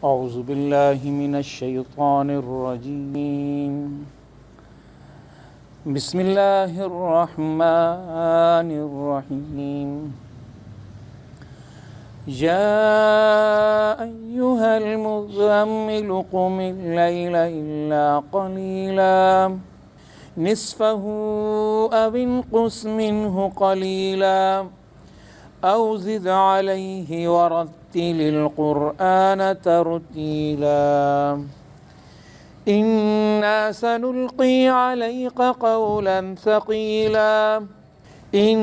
اعوذ باللہ من الشیطان الرجیم بسم اللہ الرحمن الرحیم یا ایہا المزمل قم اللیل الا قلیلا نصفه او انقص منه قلیلا او زد علیہ ورتل القرآن ترتیلا انا سنلقی علیک قولا ثقیلا ان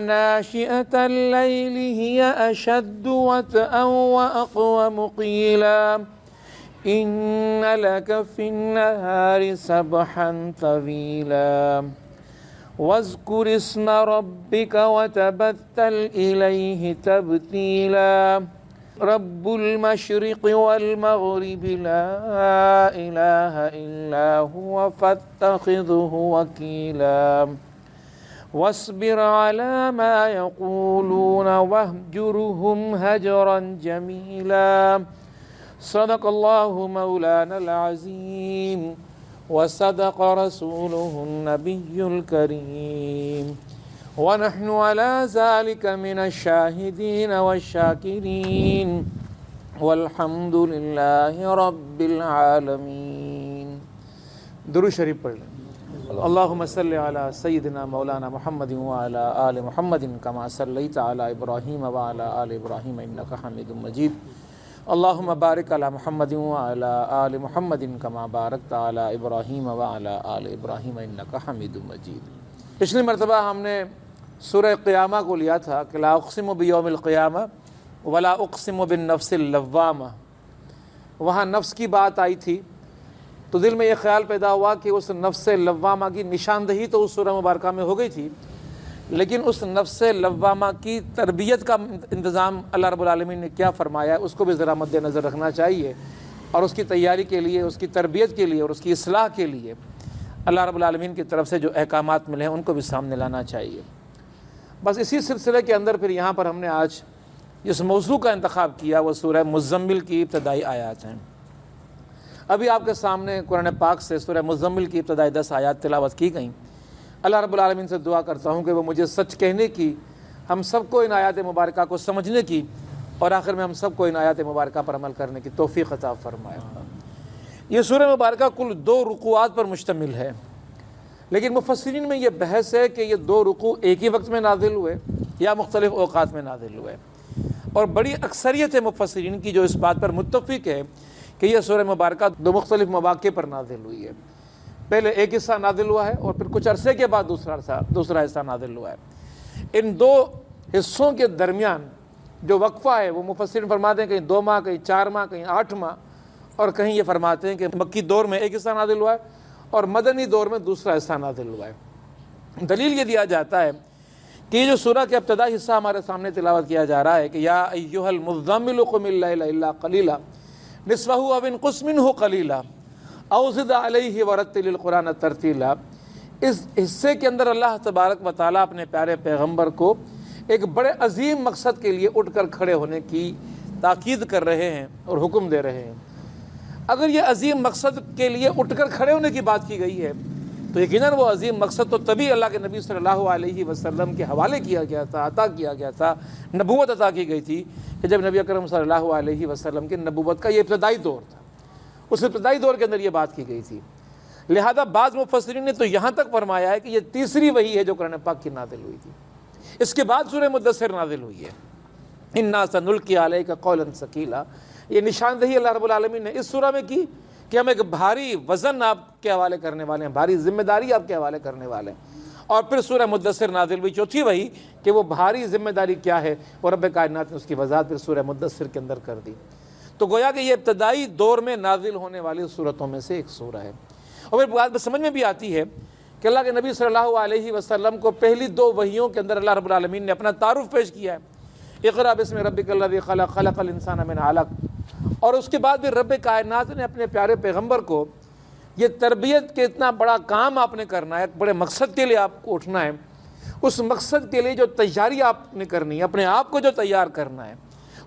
ناشئة اللیل ہی اشد وطئا واقوم قیلا ان لک فی النہار سبحا طویلا واذکر اسم ربک وتبتل الیہ تبتیلا رب المشرق والمغرب لا الہ الا هو فاتخذه وکیلا واصبر على ما يقولون واهجرهم هجرا جميلا صدق الله مولانا العظيم وصدق رسوله النبي الكريم ونحن على ذلك من الشاهدين والشاكرين والحمد لله رب العالمين. درود شریف پڑھ لیں. اللهم صل على سيدنا مولانا محمد وعلى آل محمد كما صليت على إبراهيم وعلى آل إبراهيم إنك حميد مجيد. اللهم بارك على محمد وعلى آل محمد كما باركت على إبراهيم وعلى آل إبراهيم إنك حميد مجيد. پچھلی مرتبہ ہم نے سورہ قیامہ کو لیا تھا کہ لا اقسم بیوم القیامہ ولا اقسم بالنفس اللوامہ. وہاں نفس کی بات آئی تھی تو دل میں یہ خیال پیدا ہوا کہ اس نفس لوامہ کی نشاندہی تو اس سورہ مبارکہ میں ہو گئی تھی، لیکن اس نفس لوامہ کی تربیت کا انتظام اللہ رب العالمین نے کیا فرمایا ہے اس کو بھی ذرا مد نظر رکھنا چاہیے، اور اس کی تیاری کے لیے، اس کی تربیت کے لیے اور اس کی اصلاح کے لیے اللہ رب العالمین کی طرف سے جو احکامات ملے ہیں ان کو بھی سامنے لانا چاہیے. بس اسی سلسلے کے اندر پھر یہاں پر ہم نے آج جس موضوع کا انتخاب کیا وہ سورہ مزمل کی ابتدائی آیات ہیں. ابھی آپ کے سامنے قرآن پاک سے سورہ مزمل کی ابتدائی 10 آیات تلاوت کی گئیں. اللہ رب العالمین سے دعا کرتا ہوں کہ وہ مجھے سچ کہنے کی، ہم سب کو ان آیات مبارکہ کو سمجھنے کی، اور آخر میں ہم سب کو ان آیات مبارکہ پر عمل کرنے کی توفیق عطا فرمائے. یہ سورہ مبارکہ کل 2 رکوعات پر مشتمل ہے، لیکن مفسرین میں یہ بحث ہے کہ یہ 2 رکوع ایک ہی وقت میں نازل ہوئے یا مختلف اوقات میں نازل ہوئے، اور بڑی اکثریت مفسرین کی جو اس بات پر متفق ہے کہ یہ سورہ مبارکہ 2 مختلف مواقع پر نازل ہوئی ہے. پہلے ایک حصہ نازل ہوا ہے اور پھر کچھ عرصے کے بعد دوسرا حصہ نازل ہوا ہے. ان 2 حصوں کے درمیان جو وقفہ ہے وہ مفسرین فرماتے ہیں کہیں 2 ماہ، کہیں 4 ماہ، کہیں 8 ماہ، اور کہیں یہ فرماتے ہیں کہ مکی دور میں ایک حصہ نازل ہوا ہے اور مدنی دور میں دوسرا حصہ نازل ہوا ہے. دلیل یہ دیا جاتا ہے کہ یہ جو سورہ کا ابتدائی حصہ ہمارے سامنے تلاوت کیا جا رہا ہے کہ یا ایھا المزمل قم اللیل الا قلیلا نصفہ او انقص منہ قلیلا او زد علیہ ورتل القرآن ترتیلا، اس حصے کے اندر اللہ تبارک و تعالیٰ اپنے پیارے پیغمبر کو ایک بڑے عظیم مقصد کے لیے اٹھ کر کھڑے ہونے کی تاکید کر رہے ہیں اور حکم دے رہے ہیں. اگر یہ عظیم مقصد کے لیے اٹھ کر کھڑے ہونے کی بات کی گئی ہے تو یقیناً وہ عظیم مقصد تو تبھی اللہ کے نبی صلی اللہ علیہ وسلم کے حوالے کیا گیا تھا، عطا کیا گیا تھا، نبوت عطا کی گئی تھی کہ جب نبی اکرم صلی اللہ علیہ وسلم کی نبوت کا یہ ابتدائی دور تھا. اس ابتدائی دور کے اندر یہ بات کی گئی تھی. لہذا بعض مفسرین نے تو یہاں تک فرمایا ہے کہ یہ تیسری وحی ہے جو قرآن پاک کی نازل ہوئی تھی. اس کے بعد سورہ مدثر نازل ہوئی ہے. انا سنلقی علیک قولا ثقیلا. یہ نشاندہی اللہ رب العالمین نے اس سورہ میں کی کہ ہم ایک بھاری وزن آپ کے حوالے کرنے والے ہیں، بھاری ذمہ داری آپ کے حوالے کرنے والے ہیں. اور پھر سورہ مدثر نازل ہوئی، چوتھی وحی، کہ وہ بھاری ذمہ داری کیا ہے، اور رب کائنات نے اس کی وضاحت پھر سورہ مدثر کے اندر کر دی. تو گویا کہ یہ ابتدائی دور میں نازل ہونے والی صورتوں میں سے ایک سورہ ہے. اور پھر بات سمجھ میں بھی آتی ہے کہ اللہ کے نبی صلی اللہ علیہ وسلم کو پہلی 2 وحیوں کے اندر اللہ رب العالمین نے اپنا تعارف پیش کیا ہے. اقرأ بسم ربک الذی خلق، خلق الانسان من علق. اور اس کے بعد بھی رب کائنات نے اپنے پیارے پیغمبر کو یہ تربیت کے اتنا بڑا کام آپ نے کرنا ہے، ایک بڑے مقصد کے لیے آپ کو اٹھنا ہے، اس مقصد کے لیے جو تیاری آپ نے کرنی ہے، اپنے آپ کو جو تیار کرنا ہے،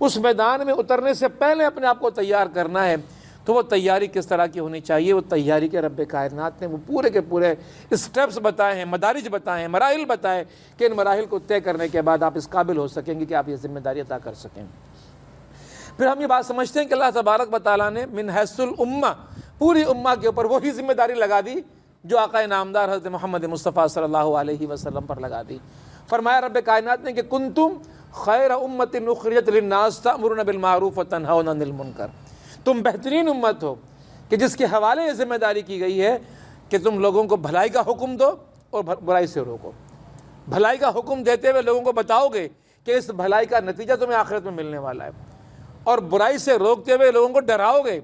اس میدان میں اترنے سے پہلے اپنے آپ کو تیار کرنا ہے تو وہ تیاری کس طرح کی ہونی چاہیے؟ وہ تیاری کے رب کائنات نے وہ پورے کے پورے اسٹیپس بتائے ہیں، مدارج بتائے ہیں، مراحل بتائے کہ ان مراحل کو طے کرنے کے بعد آپ اس قابل ہو سکیں گے کہ آپ یہ ذمہ داری ادا کر سکیں۔ پھر ہم یہ بات سمجھتے ہیں کہ اللہ تبارک و تعالیٰ نے من حیث الامہ پوری امہ کے اوپر وہی ذمہ داری لگا دی جو آقا نامدار حضرت محمد مصطفیٰ صلی اللہ علیہ وسلم پر لگا دی۔ فرمایا رب کائنات نے کہ کنتم خیر امت اخرجت للناس تأمرون بالمعروف وتنہون عن المنکر، تم بہترین امت ہو کہ جس کے حوالے یہ ذمہ داری کی گئی ہے کہ تم لوگوں کو بھلائی کا حکم دو اور برائی سے روکو۔ بھلائی کا حکم دیتے ہوئے لوگوں کو بتاؤ گے کہ اس بھلائی کا نتیجہ تمہیں آخرت میں ملنے والا ہے، اور برائی سے روکتے ہوئے لوگوں کو ڈراؤ گے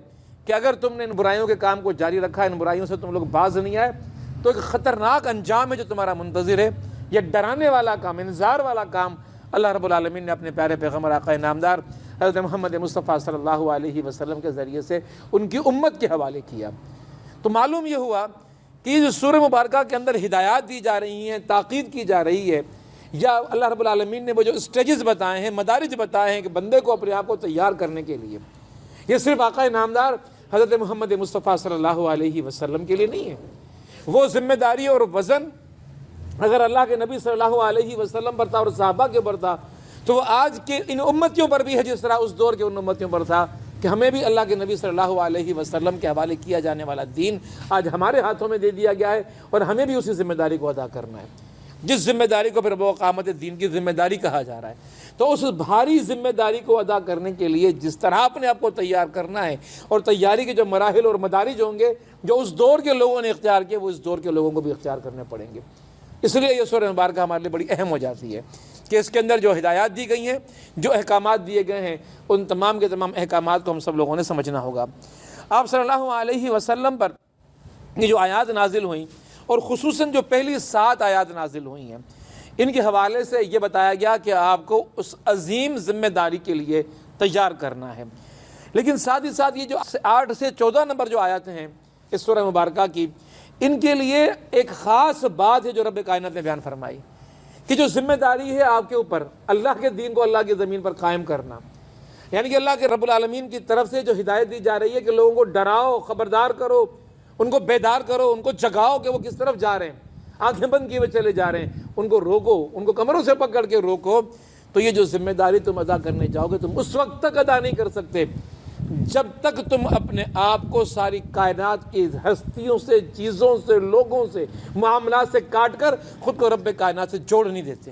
کہ اگر تم نے ان برائیوں کے کام کو جاری رکھا، ان برائیوں سے تم لوگ باز نہیں آئے تو ایک خطرناک انجام ہے جو تمہارا منتظر ہے۔ یہ ڈرانے والا کام، انذار والا کام اللہ رب العالمین نے اپنے پیارے پیغمبر آقا نامدار حضرت محمد مصطفیٰ صلی اللہ علیہ وسلم کے ذریعے سے ان کی امت کے حوالے کیا۔ تو معلوم یہ ہوا کہ جو سورہ مبارکہ کے اندر ہدایات دی جا رہی ہیں، تاکید کی جا رہی ہے، یا اللہ رب العالمین نے وہ جو اسٹیجز بتائے ہیں، مدارج بتائے ہیں کہ بندے کو اپنے آپ کو تیار کرنے کے لیے، یہ صرف آقا نامدار حضرت محمد مصطفیٰ صلی اللہ علیہ وسلم کے لیے نہیں ہے۔ وہ ذمہ داری اور وزن اگر اللہ کے نبی صلی اللہ علیہ وسلم پر تھا اور صحابہ کے اوپر تھا تو وہ آج کے ان امتیوں پر بھی ہے، جس طرح اس دور کے ان امتیوں پر تھا کہ ہمیں بھی اللہ کے نبی صلی اللہ علیہ وسلم کے حوالے کیا جانے والا دین آج ہمارے ہاتھوں میں دے دیا گیا ہے، اور ہمیں بھی اسی ذمہ داری کو ادا کرنا ہے، جس ذمہ داری کو پھر وہ اقامت دین کی ذمہ داری کہا جا رہا ہے۔ تو اس بھاری ذمہ داری کو ادا کرنے کے لیے جس طرح اپنے آپ کو تیار کرنا ہے، اور تیاری کے جو مراحل اور مدارج ہوں گے جو اس دور کے لوگوں نے اختیار کیے، وہ اس دور کے لوگوں کو بھی اختیار کرنے پڑیں گے۔ اس لیے یہ سورہ مبارکہ ہمارے لیے بڑی اہم ہو جاتی ہے کہ اس کے اندر جو ہدایات دی گئی ہیں، جو احکامات دیے گئے ہیں، ان تمام کے تمام احکامات کو ہم سب لوگوں نے سمجھنا ہوگا۔ آپ صلی اللہ علیہ وسلم پر یہ جو آیات نازل ہوئیں، اور خصوصاً جو پہلی 7 آیات نازل ہوئی ہیں، ان کے حوالے سے یہ بتایا گیا کہ آپ کو اس عظیم ذمہ داری کے لیے تیار کرنا ہے۔ لیکن ساتھ ہی ساتھ یہ جو 8 سے 14 نمبر جو آیات ہیں اس سورہ مبارکہ کی، ان کے لیے ایک خاص بات ہے جو رب کائنات نے بیان فرمائی کہ جو ذمہ داری ہے آپ کے اوپر اللہ کے دین کو اللہ کی زمین پر قائم کرنا، یعنی کہ اللہ کے رب العالمین کی طرف سے جو ہدایت دی جا رہی ہے کہ لوگوں کو ڈراؤ، خبردار کرو، ان کو بیدار کرو، ان کو جگاؤ کہ وہ کس طرف جا رہے ہیں، آنکھیں بند کیے ہوئے چلے جا رہے ہیں، ان کو روکو، ان کو کمروں سے پکڑ کے روکو۔ تو یہ جو ذمہ داری تم ادا کرنے جاؤ گے، تم اس وقت تک ادا نہیں کر سکتے جب تک تم اپنے آپ کو ساری کائنات کی ہستیوں سے، چیزوں سے، لوگوں سے، معاملات سے کاٹ کر خود کو رب کائنات سے جوڑ نہیں دیتے۔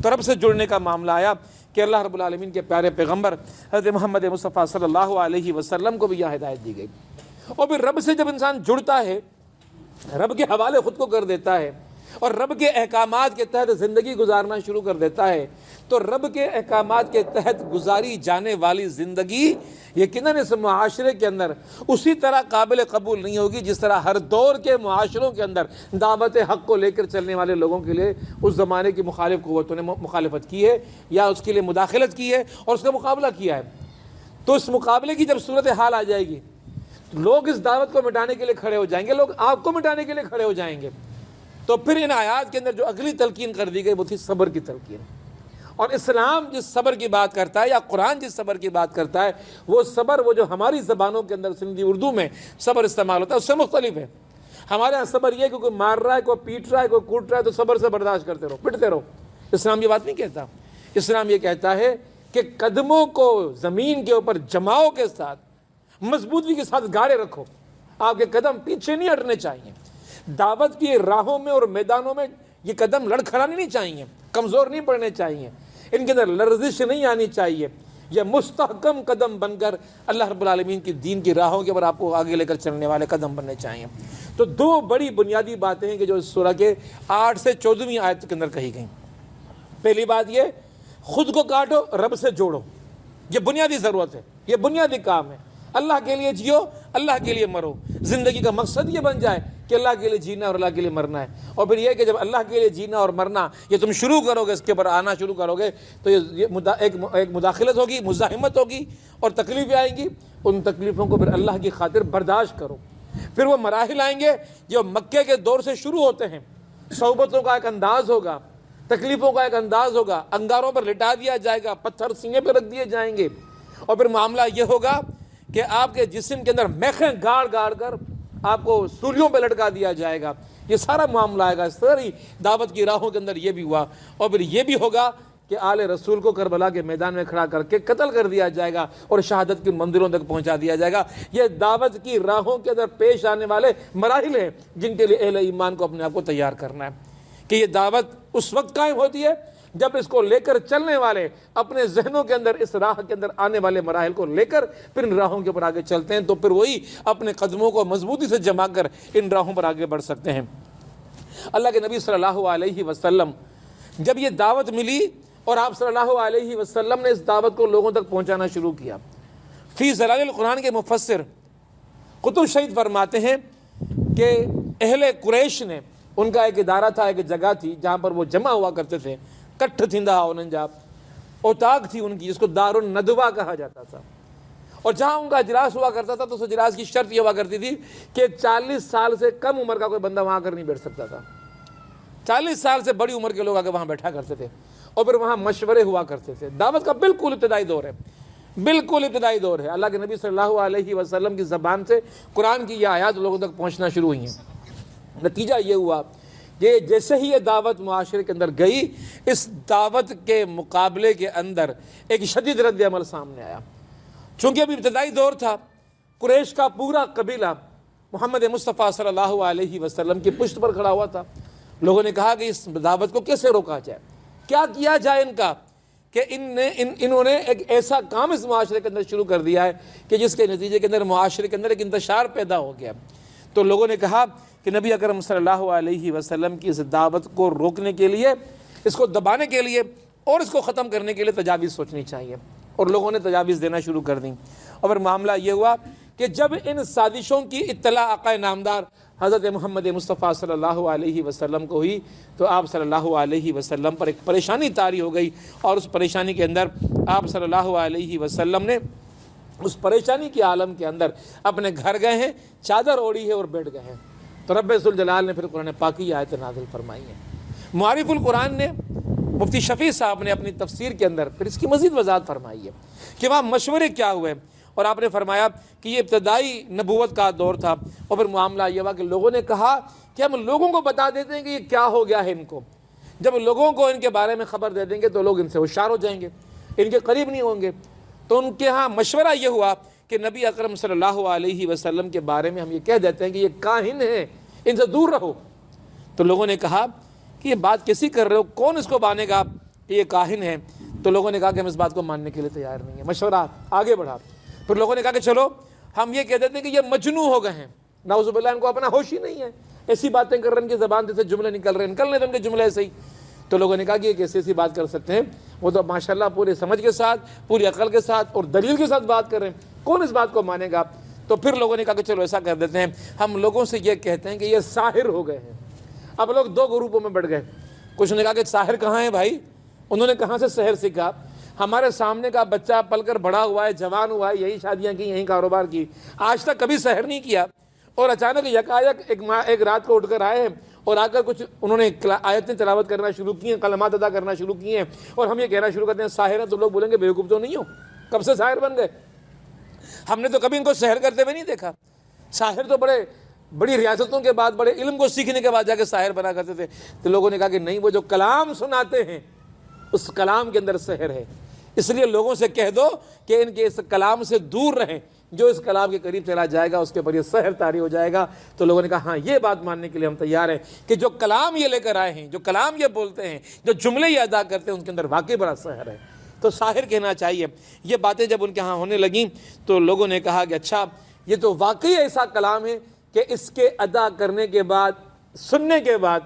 تو رب سے جڑنے کا معاملہ آیا کہ اللہ رب العالمین کے پیارے پیغمبر حضرت محمد مصطفیٰ صلی اللہ علیہ وسلم کو بھی یہ ہدایت دی گئی۔ اور پھر رب سے جب انسان جڑتا ہے، رب کے حوالے خود کو کر دیتا ہے اور رب کے احکامات کے تحت زندگی گزارنا شروع کر دیتا ہے، تو رب کے احکامات کے تحت گزاری جانے والی زندگی یقیناً اس معاشرے کے اندر اسی طرح قابل قبول نہیں ہوگی جس طرح ہر دور کے معاشروں کے اندر دعوت حق کو لے کر چلنے والے لوگوں کے لیے اس زمانے کی مخالف قوتوں نے مخالفت کی ہے یا اس کے لیے مداخلت کی ہے اور اس کا مقابلہ کیا ہے۔ تو اس مقابلے کی جب صورتحال آ جائے گی، لوگ اس دعوت کو مٹانے کے لیے کھڑے ہو جائیں گے، لوگ آپ کو مٹانے کے لیے کھڑے ہو جائیں گے۔ تو پھر ان آیات کے اندر جو اگلی تلقین کر دی گئی وہ تھی صبر کی تلقین۔ اور اسلام جس صبر کی بات کرتا ہے یا قرآن جس صبر کی بات کرتا ہے، وہ صبر وہ جو ہماری زبانوں کے اندر سندھی اردو میں صبر استعمال ہوتا ہے اس سے مختلف ہے۔ ہمارے یہاں صبر یہ کہ کوئی مار رہا ہے، کوئی پیٹ رہا ہے، کوئی کوٹ رہا ہے تو صبر سے برداشت کرتے رہو، پٹتے رہو۔ اسلام یہ بات نہیں کہتا۔ اسلام یہ کہتا ہے کہ قدموں کو زمین کے اوپر جماؤ کے ساتھ، مضبوطی کے ساتھ گاڑے رکھو، آپ کے قدم پیچھے نہیں ہٹنے چاہیے۔ دعوت کی راہوں میں اور میدانوں میں یہ قدم لڑکھڑانے نہیں چاہیے، کمزور نہیں پڑنے چاہیے، ان کے اندر لرزش نہیں آنی چاہیے، یہ مستحکم قدم بن کر اللہ رب العالمین کی دین کی راہوں کے اوپر آپ کو آگے لے کر چلنے والے قدم بننے چاہیے۔ تو 2 بڑی بنیادی باتیں ہیں کہ جو اس سورہ کے 8 سے 14ویں آیت کے اندر کہی گئیں۔ پہلی بات یہ، خود کو کاٹو، رب سے جوڑو، یہ بنیادی ضرورت ہے، یہ بنیادی کام ہے۔ اللہ کے لیے جیو، اللہ کے لیے مرو، زندگی کا مقصد یہ بن جائے کہ اللہ کے لیے جینا اور اللہ کے لیے مرنا ہے۔ اور پھر یہ کہ جب اللہ کے لیے جینا اور مرنا یہ تم شروع کرو گے، اس کے اوپر آنا شروع کرو گے تو یہ ایک مداخلت ہوگی، مزاحمت ہوگی اور تکلیفیں آئیں گی۔ ان تکلیفوں کو پھر اللہ کی خاطر برداشت کرو۔ پھر وہ مراحل آئیں گے جو مکے کے دور سے شروع ہوتے ہیں، صحبتوں کا ایک انداز ہوگا، تکلیفوں کا ایک انداز ہوگا، انگاروں پر لٹا دیا جائے گا، پتھر سینے پہ رکھ دیے جائیں گے، اور پھر معاملہ یہ ہوگا کہ آپ کے جسم کے اندر میخیں گاڑ گاڑ کر آپ کو سولیوں پہ لٹکا دیا جائے گا. یہ سارا معاملہ آئے گا. ساری دعوت کی راہوں کے اندر یہ بھی ہوا. اور پھر یہ بھی ہوگا کہ آل رسول کو کربلا کے میدان میں کھڑا کر کے قتل کر دیا جائے گا اور شہادت کی منزلوں تک پہنچا دیا جائے گا. یہ دعوت کی راہوں کے اندر پیش آنے والے مراحل ہیں جن کے لیے اہل ایمان کو اپنے آپ کو تیار کرنا ہے کہ یہ دعوت اس وقت قائم ہوتی ہے جب اس کو لے کر چلنے والے اپنے ذہنوں کے اندر اس راہ کے اندر آنے والے مراحل کو لے کر پھر ان راہوں کے اوپر آگے چلتے ہیں. تو پھر وہی اپنے قدموں کو مضبوطی سے جما کر ان راہوں پر آگے بڑھ سکتے ہیں. اللہ کے نبی صلی اللہ علیہ وسلم جب یہ دعوت ملی اور آپ صلی اللہ علیہ وسلم نے اس دعوت کو لوگوں تک پہنچانا شروع کیا. فی ظلال القرآن کے مفسر قطب شہید فرماتے ہیں کہ اہل قریش نے، ان کا ایک ادارہ تھا، ایک جگہ تھی جہاں پر وہ جمع ہوا کرتے تھے، کٹھ تھندا اوننجا اوتاق تھی ان کی، جس کو دار الندوہ کہا جاتا تھا. اور جہاں ان کا اجلاس ہوا کرتا تھا تو اس اجلاس کی شرط یہ ہوا کرتی تھی کہ 40 سال سے کم عمر کا کوئی بندہ وہاں آ کر نہیں بیٹھ سکتا تھا. 40 سال سے بڑی عمر کے لوگ آ کے وہاں بیٹھا کرتے تھے اور پھر وہاں مشورے ہوا کرتے تھے. دعوت کا بالکل ابتدائی دور ہے، بالکل ابتدائی دور ہے. اللہ کے نبی صلی اللہ علیہ وسلم کی زبان سے قرآن کی یہ آیات لوگوں تک پہنچنا شروع ہوئی ہیں. نتیجہ یہ ہوا کہ جیسے ہی یہ دعوت معاشرے کے اندر گئی، اس دعوت کے مقابلے کے اندر ایک شدید رد عمل سامنے آیا. چونکہ ابھی ابتدائی دور تھا، قریش کا پورا قبیلہ محمد مصطفیٰ صلی اللہ علیہ وسلم کی پشت پر کھڑا ہوا تھا. لوگوں نے کہا کہ اس دعوت کو کیسے روکا جائے، کیا کیا جائے ان کا، کہ انہوں نے ایک ایسا کام اس معاشرے کے اندر شروع کر دیا ہے کہ جس کے نتیجے کے اندر معاشرے کے اندر ایک انتشار پیدا ہو گیا. تو لوگوں نے کہا کہ نبی اکرم صلی اللہ علیہ وسلم کی اس دعوت کو روکنے کے لیے، اس کو دبانے کے لیے اور اس کو ختم کرنے کے لیے تجاویز سوچنی چاہیے. اور لوگوں نے تجاویز دینا شروع کر دیں. اور پھر معاملہ یہ ہوا کہ جب ان سازشوں کی اطلاع آقا نامدار حضرت محمد مصطفیٰ صلی اللہ علیہ وسلم کو ہوئی تو آپ صلی اللہ علیہ وسلم پر ایک پریشانی طاری ہو گئی. اور اس پریشانی کے اندر آپ صلی اللہ علیہ وسلم نے اس پریشانی کے عالم کے اندر اپنے گھر گئے ہیں، چادر اوڑھی ہے اور بیٹھ گئے ہیں. تو رب ذوالجلال نے پھر قرآن پاک کی آیت نازل فرمائی ہے. معارف القرآن نے مفتی شفیع صاحب نے اپنی تفسیر کے اندر پھر اس کی مزید وضاحت فرمائی ہے کہ وہاں مشورے کیا ہوئے. اور آپ نے فرمایا کہ یہ ابتدائی نبوت کا دور تھا. اور پھر معاملہ یہ ہوا کہ لوگوں نے کہا کہ ہم لوگوں کو بتا دیتے ہیں کہ یہ کیا ہو گیا ہے ان کو. جب لوگوں کو ان کے بارے میں خبر دے دیں گے تو لوگ ان سے ہوشیار ہو جائیں گے، ان کے قریب نہیں ہوں گے. تو ان کے ہاں مشورہ یہ ہوا کہ نبی اکرم صلی اللہ علیہ وسلم کے بارے میں ہم یہ کہہ دیتے ہیں کہ یہ کاہن ہیں، ان سے دور رہو. تو لوگوں نے کہا کہ یہ بات کیسی کر رہے ہو، کون اس کو مانے گا کہ یہ کاہن ہے. تو لوگوں نے کہا کہ ہم اس بات کو ماننے کے لیے تیار نہیں ہیں. مشورہ آگے بڑھا. پھر لوگوں نے کہا کہ چلو ہم یہ کہہ دیتے ہیں کہ یہ مجنون ہو گئے ہیں، نعوذ باللہ، ان کو اپنا ہوش ہی نہیں ہے، ایسی باتیں کر رہے ہیں، ان کی زبان سے جملے نکل رہے ہیں، نکلنے تو ان کے جملے ایسے ہی. تو لوگوں نے کہا کہ یہ کیسی ایسی بات کر سکتے ہیں، وہ تو ماشاءاللہ پورے سمجھ کے ساتھ، پوری عقل کے ساتھ اور دلیل کے ساتھ بات کر رہے ہیں، کون اس بات کو مانے گا. تو پھر لوگوں نے کہا کہ چلو ایسا کر دیتے ہیں، ہم لوگوں سے یہ کہتے ہیں کہ یہ ساحر ہو گئے ہیں. اب لوگ دو گروپوں میں بڑھ گئے. کچھ نے کہا کہ ساحر کہاں ہے بھائی، انہوں نے کہاں سے سحر سیکھا، ہمارے سامنے کا بچہ پل کر بڑا ہوا ہے، جوان ہوا ہے، یہی شادیاں کی، یہی کاروبار کی، آج تک کبھی سحر نہیں کیا. اور اچانک یکایک ایک رات کو اٹھ کر آئے ہیں اور آ کر کچھ انہوں نے آیتیں تلاوت کرنا شروع کی ہیں، کلمات ادا کرنا شروع کیے ہیں، اور ہم یہ کہنا شروع کرتے ہیں ساحر ہیں. تو لوگ بولیں گے بیوقوف تو نہیں ہو، کب سے ساحر بن گئے، ہم نے تو کبھی ان کو سحر کرتے ہوئے نہیں دیکھا. ساحر تو بڑی ریاستوں کے بعد، بڑے علم کو سیکھنے کے بعد جا کے ساحر بنا کرتے تھے. تو لوگوں نے کہا کہ نہیں، وہ جو کلام سناتے ہیں اس کلام کے اندر سحر ہے، اس لیے لوگوں سے کہہ دو کہ ان کے اس کلام سے دور رہیں، جو اس کلام کے قریب چلا جائے گا اس کے اوپر یہ سحر طاری ہو جائے گا. تو لوگوں نے کہا ہاں یہ بات ماننے کے لیے ہم تیار ہیں کہ جو کلام یہ لے کر آئے ہیں، جو کلام یہ بولتے ہیں، جو جملے یہ ادا کرتے ہیں، ان کے اندر واقعی بڑا سحر ہے. تو ساحر کہنا چاہیے. یہ باتیں جب ان کے ہاں ہونے لگیں تو لوگوں نے کہا کہ اچھا یہ تو واقعی ایسا کلام ہے کہ اس کے ادا کرنے کے بعد، سننے کے بعد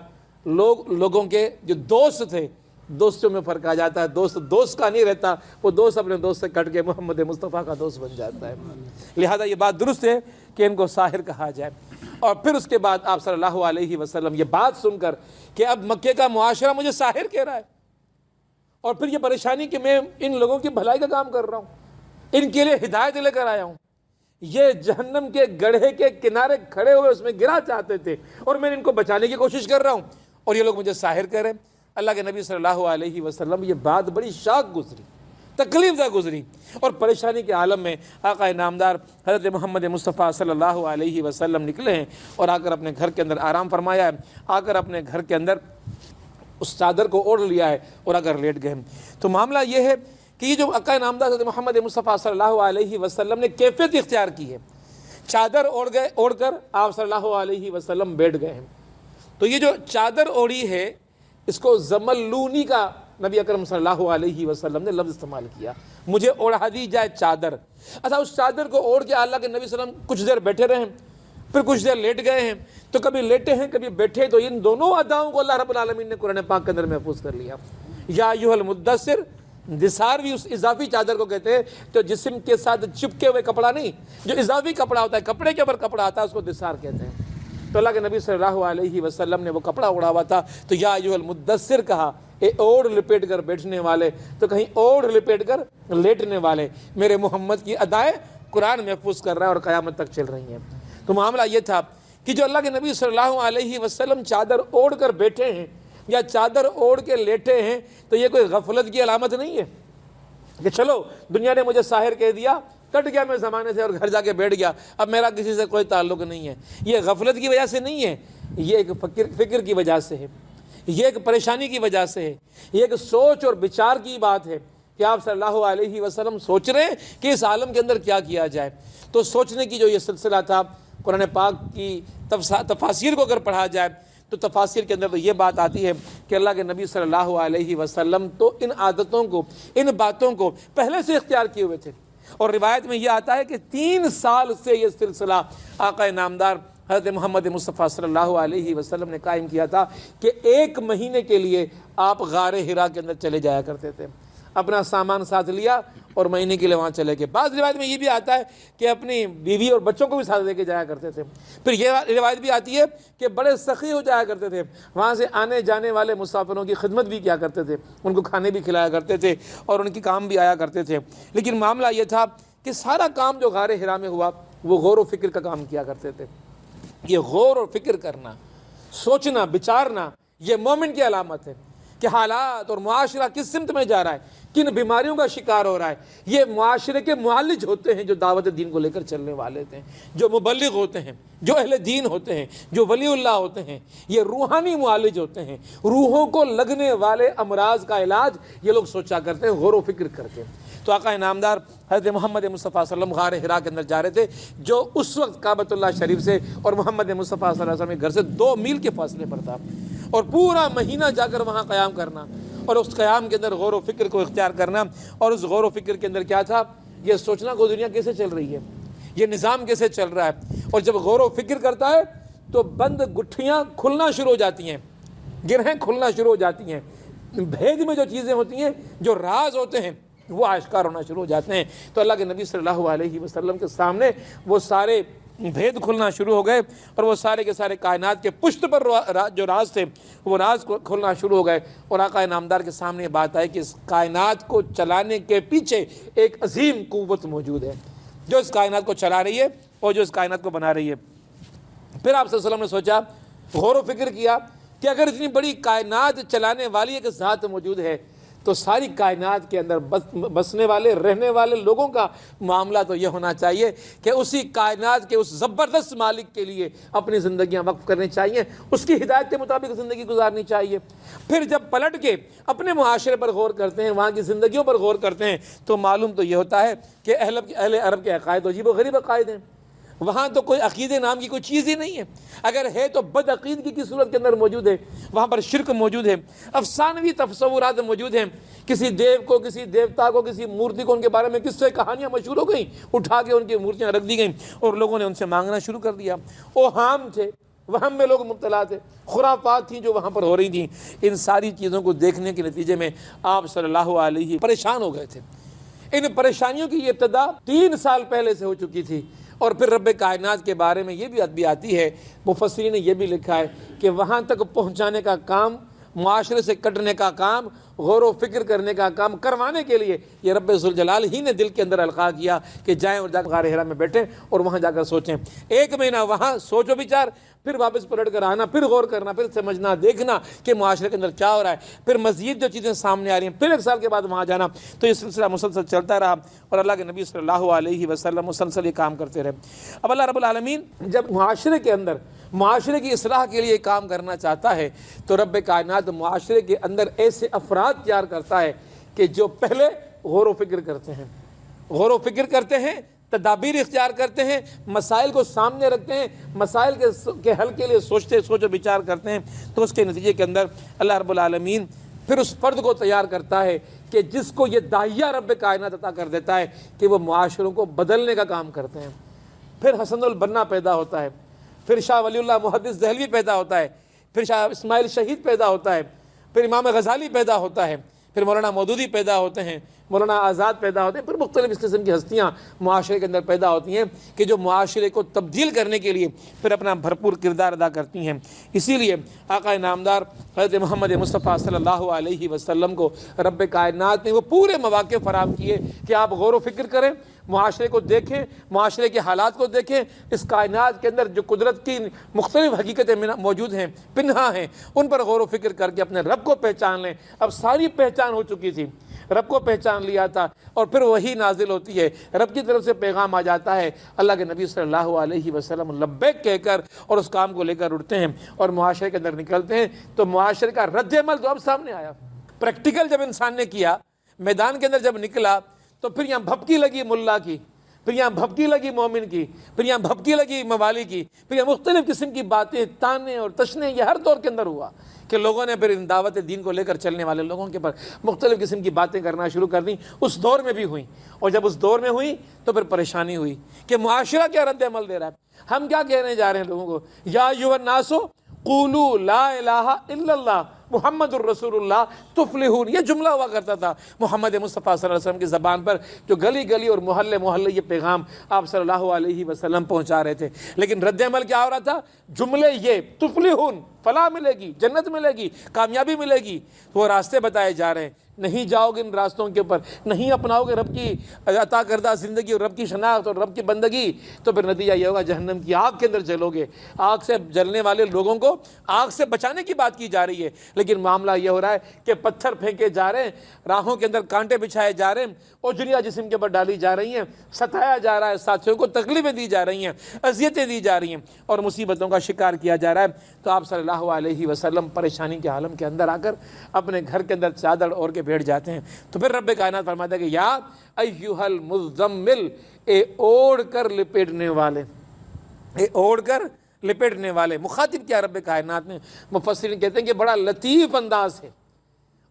لوگوں کے جو دوست تھے، دوستوں میں فرق آ جاتا ہے. دوست کا نہیں رہتا، وہ دوست اپنے دوست سے کٹ کے محمد مصطفیٰ کا دوست بن جاتا ہے. لہذا یہ بات درست ہے کہ ان کو ساحر کہا جائے. اور پھر اس کے بعد آپ صلی اللہ علیہ وسلم یہ بات سن کر کہ اب مکے کا معاشرہ مجھے ساحر کہہ رہا ہے، اور پھر یہ پریشانی کہ میں ان لوگوں کی بھلائی کا کام کر رہا ہوں، ان کے لیے ہدایت لے کر آیا ہوں، یہ جہنم کے گڑھے کے کنارے کھڑے ہوئے اس میں گرا چاہتے تھے اور میں ان کو بچانے کی کوشش کر رہا ہوں، اور یہ لوگ مجھے ساحر کہہ رہے ہیں. اللہ کے نبی صلی اللہ علیہ وسلم یہ بات بڑی شاک گزری، تکلیف دہ گزری، اور پریشانی کے عالم میں آقا نامدار حضرت محمد مصطفیٰ صلی اللہ علیہ وسلم نکلے ہیں اور آ کر اپنے گھر کے اندر آرام فرمایا ہے، آ کر اپنے گھر کے اندر اس چادر کو اوڑھ لیا ہے اور اگر لیٹ گئے۔ تو معاملہ یہ ہے کہ یہ جو آقا نامدار حضرت محمد مصطفیٰ صلی اللہ علیہ وسلم نے کیفیت اختیار کی ہے، چادر اوڑھ کر آپ صلی اللہ علیہ وسلم بیٹھ گئے ہیں۔ تو یہ جو چادر اوڑھی ہے اس کو زملونی کا نبی اکرم صلی اللہ علیہ وسلم نے لفظ استعمال کیا، مجھے اوڑھا دی جائے چادر۔ اچھا، اس چادر کو اوڑھ کے اللہ کے نبی صلی اللہ علیہ وسلم کچھ دیر بیٹھے رہے، پھر کچھ دیر لیٹ گئے ہیں، تو کبھی لیٹے ہیں کبھی بیٹھے، تو ان دونوں اداؤں کو اللہ رب العالمین نے قرآن پاک کے اندر محفوظ کر لیا۔ یا ایھا المدثر، دثار بھی اس اضافی چادر کو کہتے ہیں جو جسم کے ساتھ چپکے ہوئے کپڑا نہیں، جو اضافی کپڑا ہوتا ہے، کپڑے کے اوپر کپڑا آتا ہے، اس کو دثار کہتے ہیں۔ تو اللہ کے نبی صلی اللہ علیہ وسلم نے وہ کپڑا اڑا ہوا تھا، تو یا ایھا المدثر کہا، اے اوڑھ لپیٹ کر بیٹھنے والے، تو کہیں اوڑھ لپیٹ کر لیٹنے والے، میرے محمد کی ادائیں قرآن محفوظ کر رہا ہے اور قیامت تک چل رہی ہیں۔ تو معاملہ یہ تھا کہ جو اللہ کے نبی صلی اللہ علیہ وسلم چادر اوڑھ کر بیٹھے ہیں یا چادر اوڑھ کے لیٹے ہیں، تو یہ کوئی غفلت کی علامت نہیں ہے کہ چلو دنیا نے مجھے ساحر کہہ دیا، کٹ گیا میں زمانے سے اور گھر جا کے بیٹھ گیا، اب میرا کسی سے کوئی تعلق نہیں ہے۔ یہ غفلت کی وجہ سے نہیں ہے، یہ ایک فکر کی وجہ سے ہے، یہ ایک پریشانی کی وجہ سے ہے، یہ ایک سوچ اور بچار کی بات ہے کہ آپ صلی اللہ علیہ وسلم سوچ رہے ہیں کہ اس عالم کے اندر کیا کیا جائے۔ تو سوچنے کی جو یہ سلسلہ تھا، قرآن پاک کی تفاسیر کو اگر پڑھا جائے تو تفاسیر کے اندر تو یہ بات آتی ہے کہ اللہ کے نبی صلی اللہ علیہ وسلم تو ان عادتوں کو، ان باتوں کو پہلے سے اختیار کیے ہوئے تھے، اور روایت میں یہ آتا ہے کہ 3 سال سے یہ سلسلہ آقا نامدار حضرت محمد مصطفیٰ صلی اللہ علیہ وسلم نے قائم کیا تھا کہ 1 مہینے کے لیے آپ غار حرا کے اندر چلے جایا کرتے تھے، اپنا سامان ساتھ لیا اور مہینے کے لیے وہاں چلے گئے۔ بعض روایت میں یہ بھی آتا ہے کہ اپنی بیوی اور بچوں کو بھی ساتھ لے کے جایا کرتے تھے۔ پھر یہ روایت بھی آتی ہے کہ بڑے سخی ہو جایا کرتے تھے، وہاں سے آنے جانے والے مسافروں کی خدمت بھی کیا کرتے تھے، ان کو کھانے بھی کھلایا کرتے تھے اور ان کی کام بھی آیا کرتے تھے۔ لیکن معاملہ یہ تھا کہ سارا کام جو غار حرا میں ہوا وہ غور و فکر کا کام کیا کرتے تھے۔ یہ غور و فکر کرنا، سوچنا، بچارنا، یہ مومن کی علامت ہے کہ حالات اور معاشرہ کس سمت میں جا رہا ہے، کن بیماریوں کا شکار ہو رہا ہے۔ یہ معاشرے کے معالج ہوتے ہیں جو دعوت دین کو لے کر چلنے والے ہوتے ہیں، جو مبلغ ہوتے ہیں، جو اہل دین ہوتے ہیں، جو ولی اللہ ہوتے ہیں۔ یہ روحانی معالج ہوتے ہیں، روحوں کو لگنے والے امراض کا علاج یہ لوگ سوچا کرتے ہیں غور و فکر کر کے۔ تو آقا نامدار حضرت محمد مصطفیٰ صلی اللہ علیہ وسلم غار حرا کے اندر جا رہے تھے، جو اس وقت کعبۃ اللہ شریف سے اور محمد مصطفیٰ صلی اللہ علیہ وسلم کے گھر سے 2 میل کے فاصلے پر تھا، اور پورا مہینہ جا کر وہاں قیام کرنا اور اس قیام کے اندر غور و فکر کو اختیار کرنا، اور اس غور و فکر کے اندر کیا تھا، یہ سوچنا کہ دنیا کیسے چل رہی ہے، یہ نظام کیسے چل رہا ہے۔ اور جب غور و فکر کرتا ہے تو بند گٹھیاں کھلنا شروع ہو جاتی ہیں، گرہیں کھلنا شروع ہو جاتی ہیں، بھید میں جو چیزیں ہوتی ہیں، جو راز ہوتے ہیں، وہ آشکار ہونا شروع ہو جاتے ہیں۔ تو اللہ کے نبی صلی اللہ علیہ وسلم کے سامنے وہ سارے بھید کھلنا شروع ہو گئے، اور وہ سارے کے سارے کائنات کے پشت پر جو راز تھے وہ راز کھلنا شروع ہو گئے، اور آقا نامدار کے سامنے یہ بات آئی کہ اس کائنات کو چلانے کے پیچھے ایک عظیم قوت موجود ہے جو اس کائنات کو چلا رہی ہے اور جو اس کائنات کو بنا رہی ہے۔ پھر آپ صلی اللہ علیہ وسلم نے سوچا، غور و فکر کیا کہ اگر اتنی بڑی کائنات چلانے والی ایک ذات موجود ہے تو ساری کائنات کے اندر بسنے والے، رہنے والے لوگوں کا معاملہ تو یہ ہونا چاہیے کہ اسی کائنات کے اس زبردست مالک کے لیے اپنی زندگیاں وقف کرنی چاہیے، اس کی ہدایت کے مطابق زندگی گزارنی چاہیے۔ پھر جب پلٹ کے اپنے معاشرے پر غور کرتے ہیں، وہاں کی زندگیوں پر غور کرتے ہیں، تو معلوم تو یہ ہوتا ہے کہ اہل عرب کے عقائد عجیب و غریب عقائد ہیں۔ وہاں تو کوئی عقیدے نام کی کوئی چیز ہی نہیں ہے، اگر ہے تو بد عقیدگی کی صورت کے اندر موجود ہے، وہاں پر شرک موجود ہے، افسانوی تصورات موجود ہیں، کسی دیو کو، کسی دیوتا کو، کسی مورتی کو، ان کے بارے میں قصے کہانیاں مشہور ہو گئیں، اٹھا کے ان کی مورتیاں رکھ دی گئیں اور لوگوں نے ان سے مانگنا شروع کر دیا۔ اوہام تھے، وہم میں لوگ مبتلا تھے، خرافات تھیں جو وہاں پر ہو رہی تھیں۔ ان ساری چیزوں کو دیکھنے کے نتیجے میں آپ صلی اللہ علیہ پریشان ہو گئے تھے۔ ان پریشانیوں کی ابتدا 3 سال پہلے سے ہو چکی تھی، اور پھر رب کائنات کے بارے میں یہ بھی آتی ہے، مفسرین نے یہ بھی لکھا ہے کہ وہاں تک پہنچانے کا کام، معاشرے سے کٹنے کا کام غور و فکر کرنے کا کام کروانے کے لیے یہ رب ذوالجلال ہی نے دل کے اندر القاء کیا کہ جائیں اور جا کر غار حرا میں بیٹھیں اور وہاں جا کر سوچیں. 1 مہینہ وہاں سوچ و بچار، پھر واپس پلٹ کر آنا، پھر غور کرنا، پھر سمجھنا، دیکھنا کہ معاشرے کے اندر کیا ہو رہا ہے، پھر مزید جو چیزیں سامنے آ رہی ہیں، پھر 1 سال کے بعد وہاں جانا. تو یہ سلسلہ مسلسل چلتا رہا اور اللہ کے نبی صلی اللہ علیہ وسلم مسلسل یہ کام کرتے رہے. اب اللہ رب العالمین جب معاشرے کے اندر معاشرے کی اصلاح کے لیے کام کرنا چاہتا ہے تو رب کائنات معاشرے کے اندر ایسے افراد تیار کرتا ہے کہ جو پہلے غور و فکر کرتے ہیں، غور و فکر کرتے ہیں، تدابیر اختیار کرتے ہیں، مسائل کو سامنے رکھتے ہیں، مسائل کے حل کے لیے سوچ و بچار کرتے ہیں. تو اس کے نتیجے کے اندر اللہ رب العالمین پھر اس فرد کو تیار کرتا ہے کہ جس کو یہ داعیہ رب کائنات عطا کر دیتا ہے کہ وہ معاشروں کو بدلنے کا کام کرتے ہیں. پھر حسن البنا پیدا ہوتا ہے، پھر شاہ ولی اللہ محدث دہلوی پیدا ہوتا ہے، پھر شاہ اسماعیل شہید پیدا ہوتا ہے، پھر امام غزالی پیدا ہوتا ہے، پھر مولانا مودودی پیدا ہوتے ہیں، مولانا آزاد پیدا ہوتے ہیں، پھر مختلف اس قسم کی ہستیاں معاشرے کے اندر پیدا ہوتی ہیں کہ جو معاشرے کو تبدیل کرنے کے لیے پھر اپنا بھرپور کردار ادا کرتی ہیں. اسی لیے آقا نامدار حضرت محمد مصطفیٰ صلی اللہ علیہ وسلم کو رب کائنات نے وہ پورے مواقع فراہم کیے کہ آپ غور و فکر کریں، معاشرے کو دیکھیں، معاشرے کے حالات کو دیکھیں، اس کائنات کے اندر جو قدرت کی مختلف حقیقتیں موجود ہیں، پنہاں ہیں، ان پر غور و فکر کر کے اپنے رب کو پہچان لیں. اب ساری پہچان ہو چکی تھی، رب کو پہچان لیا تھا، اور پھر وہی نازل ہوتی ہے، رب کی طرف سے پیغام آ جاتا ہے. اللہ کے نبی صلی اللہ علیہ وسلم لبیک کہہ کر اور اس کام کو لے کر اٹھتے ہیں اور معاشرے کے اندر نکلتے ہیں. تو معاشرے کا رد عمل تو اب سامنے آیا. پریکٹیکل جب انسان نے کیا، میدان کے اندر جب نکلا، تو پھر یہاں بھپکی لگی ملا کی، پھر یہاں بھپکی لگی مومن کی، پھر یہاں بھپکی لگی موالی کی، پھر یہاں مختلف قسم کی باتیں، تانے اور تشنے، یہ ہر دور کے اندر ہوا کہ لوگوں نے پھر ان دعوت دین کو لے کر چلنے والے لوگوں کے پر مختلف قسم کی باتیں کرنا شروع کر دیں. اس دور میں بھی ہوئیں، اور جب اس دور میں ہوئی تو پھر پریشانی ہوئی کہ معاشرہ کیا رد عمل دے رہا ہے. ہم کیا کہنے جا رہے ہیں لوگوں کو؟ یا ایھا الناس قولوا لا الہ الا اللہ محمد الرسول اللہ تفلحون. یہ جملہ ہوا کرتا تھا محمد مصطفیٰ صلی اللہ علیہ وسلم کی زبان پر، جو گلی گلی اور محلے محلے یہ پیغام آپ صلی اللہ علیہ وسلم پہنچا رہے تھے. لیکن رد عمل کیا ہو رہا تھا؟ جملے یہ تفلحون، فلاح ملے گی، جنت ملے گی، کامیابی ملے گی. وہ راستے بتائے جا رہے ہیں، نہیں جاؤ گے ان راستوں کے اوپر، نہیں اپناؤ گے رب کی عطا کردہ زندگی اور رب کی شناخت اور رب کی بندگی، تو پھر نتیجہ یہ ہوگا جہنم کی آگ کے اندر جلو گے. آگ سے جلنے والے لوگوں کو آگ سے بچانے کی بات کی جا رہی ہے، لیکن معاملہ یہ ہو رہا ہے کہ پتھر پھینکے جا رہے ہیں، راہوں کے اندر کانٹے بچھائے جا رہے ہیں، اوجریاں جسم کے اوپر ڈالی جا رہی ہیں، ستایا جا رہا ہے، ساتھیوں کو تکلیفیں دی جا رہی ہیں، اذیتیں دی جا رہی ہیں، اور مصیبتوں کا شکار کیا جا رہا ہے. تو آپ صلی اللہ علیہ وسلم پریشانی کے عالم کے اندر آ کر اپنے گھر کے اندر چادر اوڑھ کے بیٹھ جاتے ہیں. تو پھر رب کائنات فرماتا ہے کہ یا ایھا المزمل، اے اوڑھ کر لپیٹنے والے، اے اوڑھ کر لپیٹنے والے. مخاطب کیا رب کائنات نے؟ مفسرین کہتے ہیں کہ بڑا لطیف انداز ہے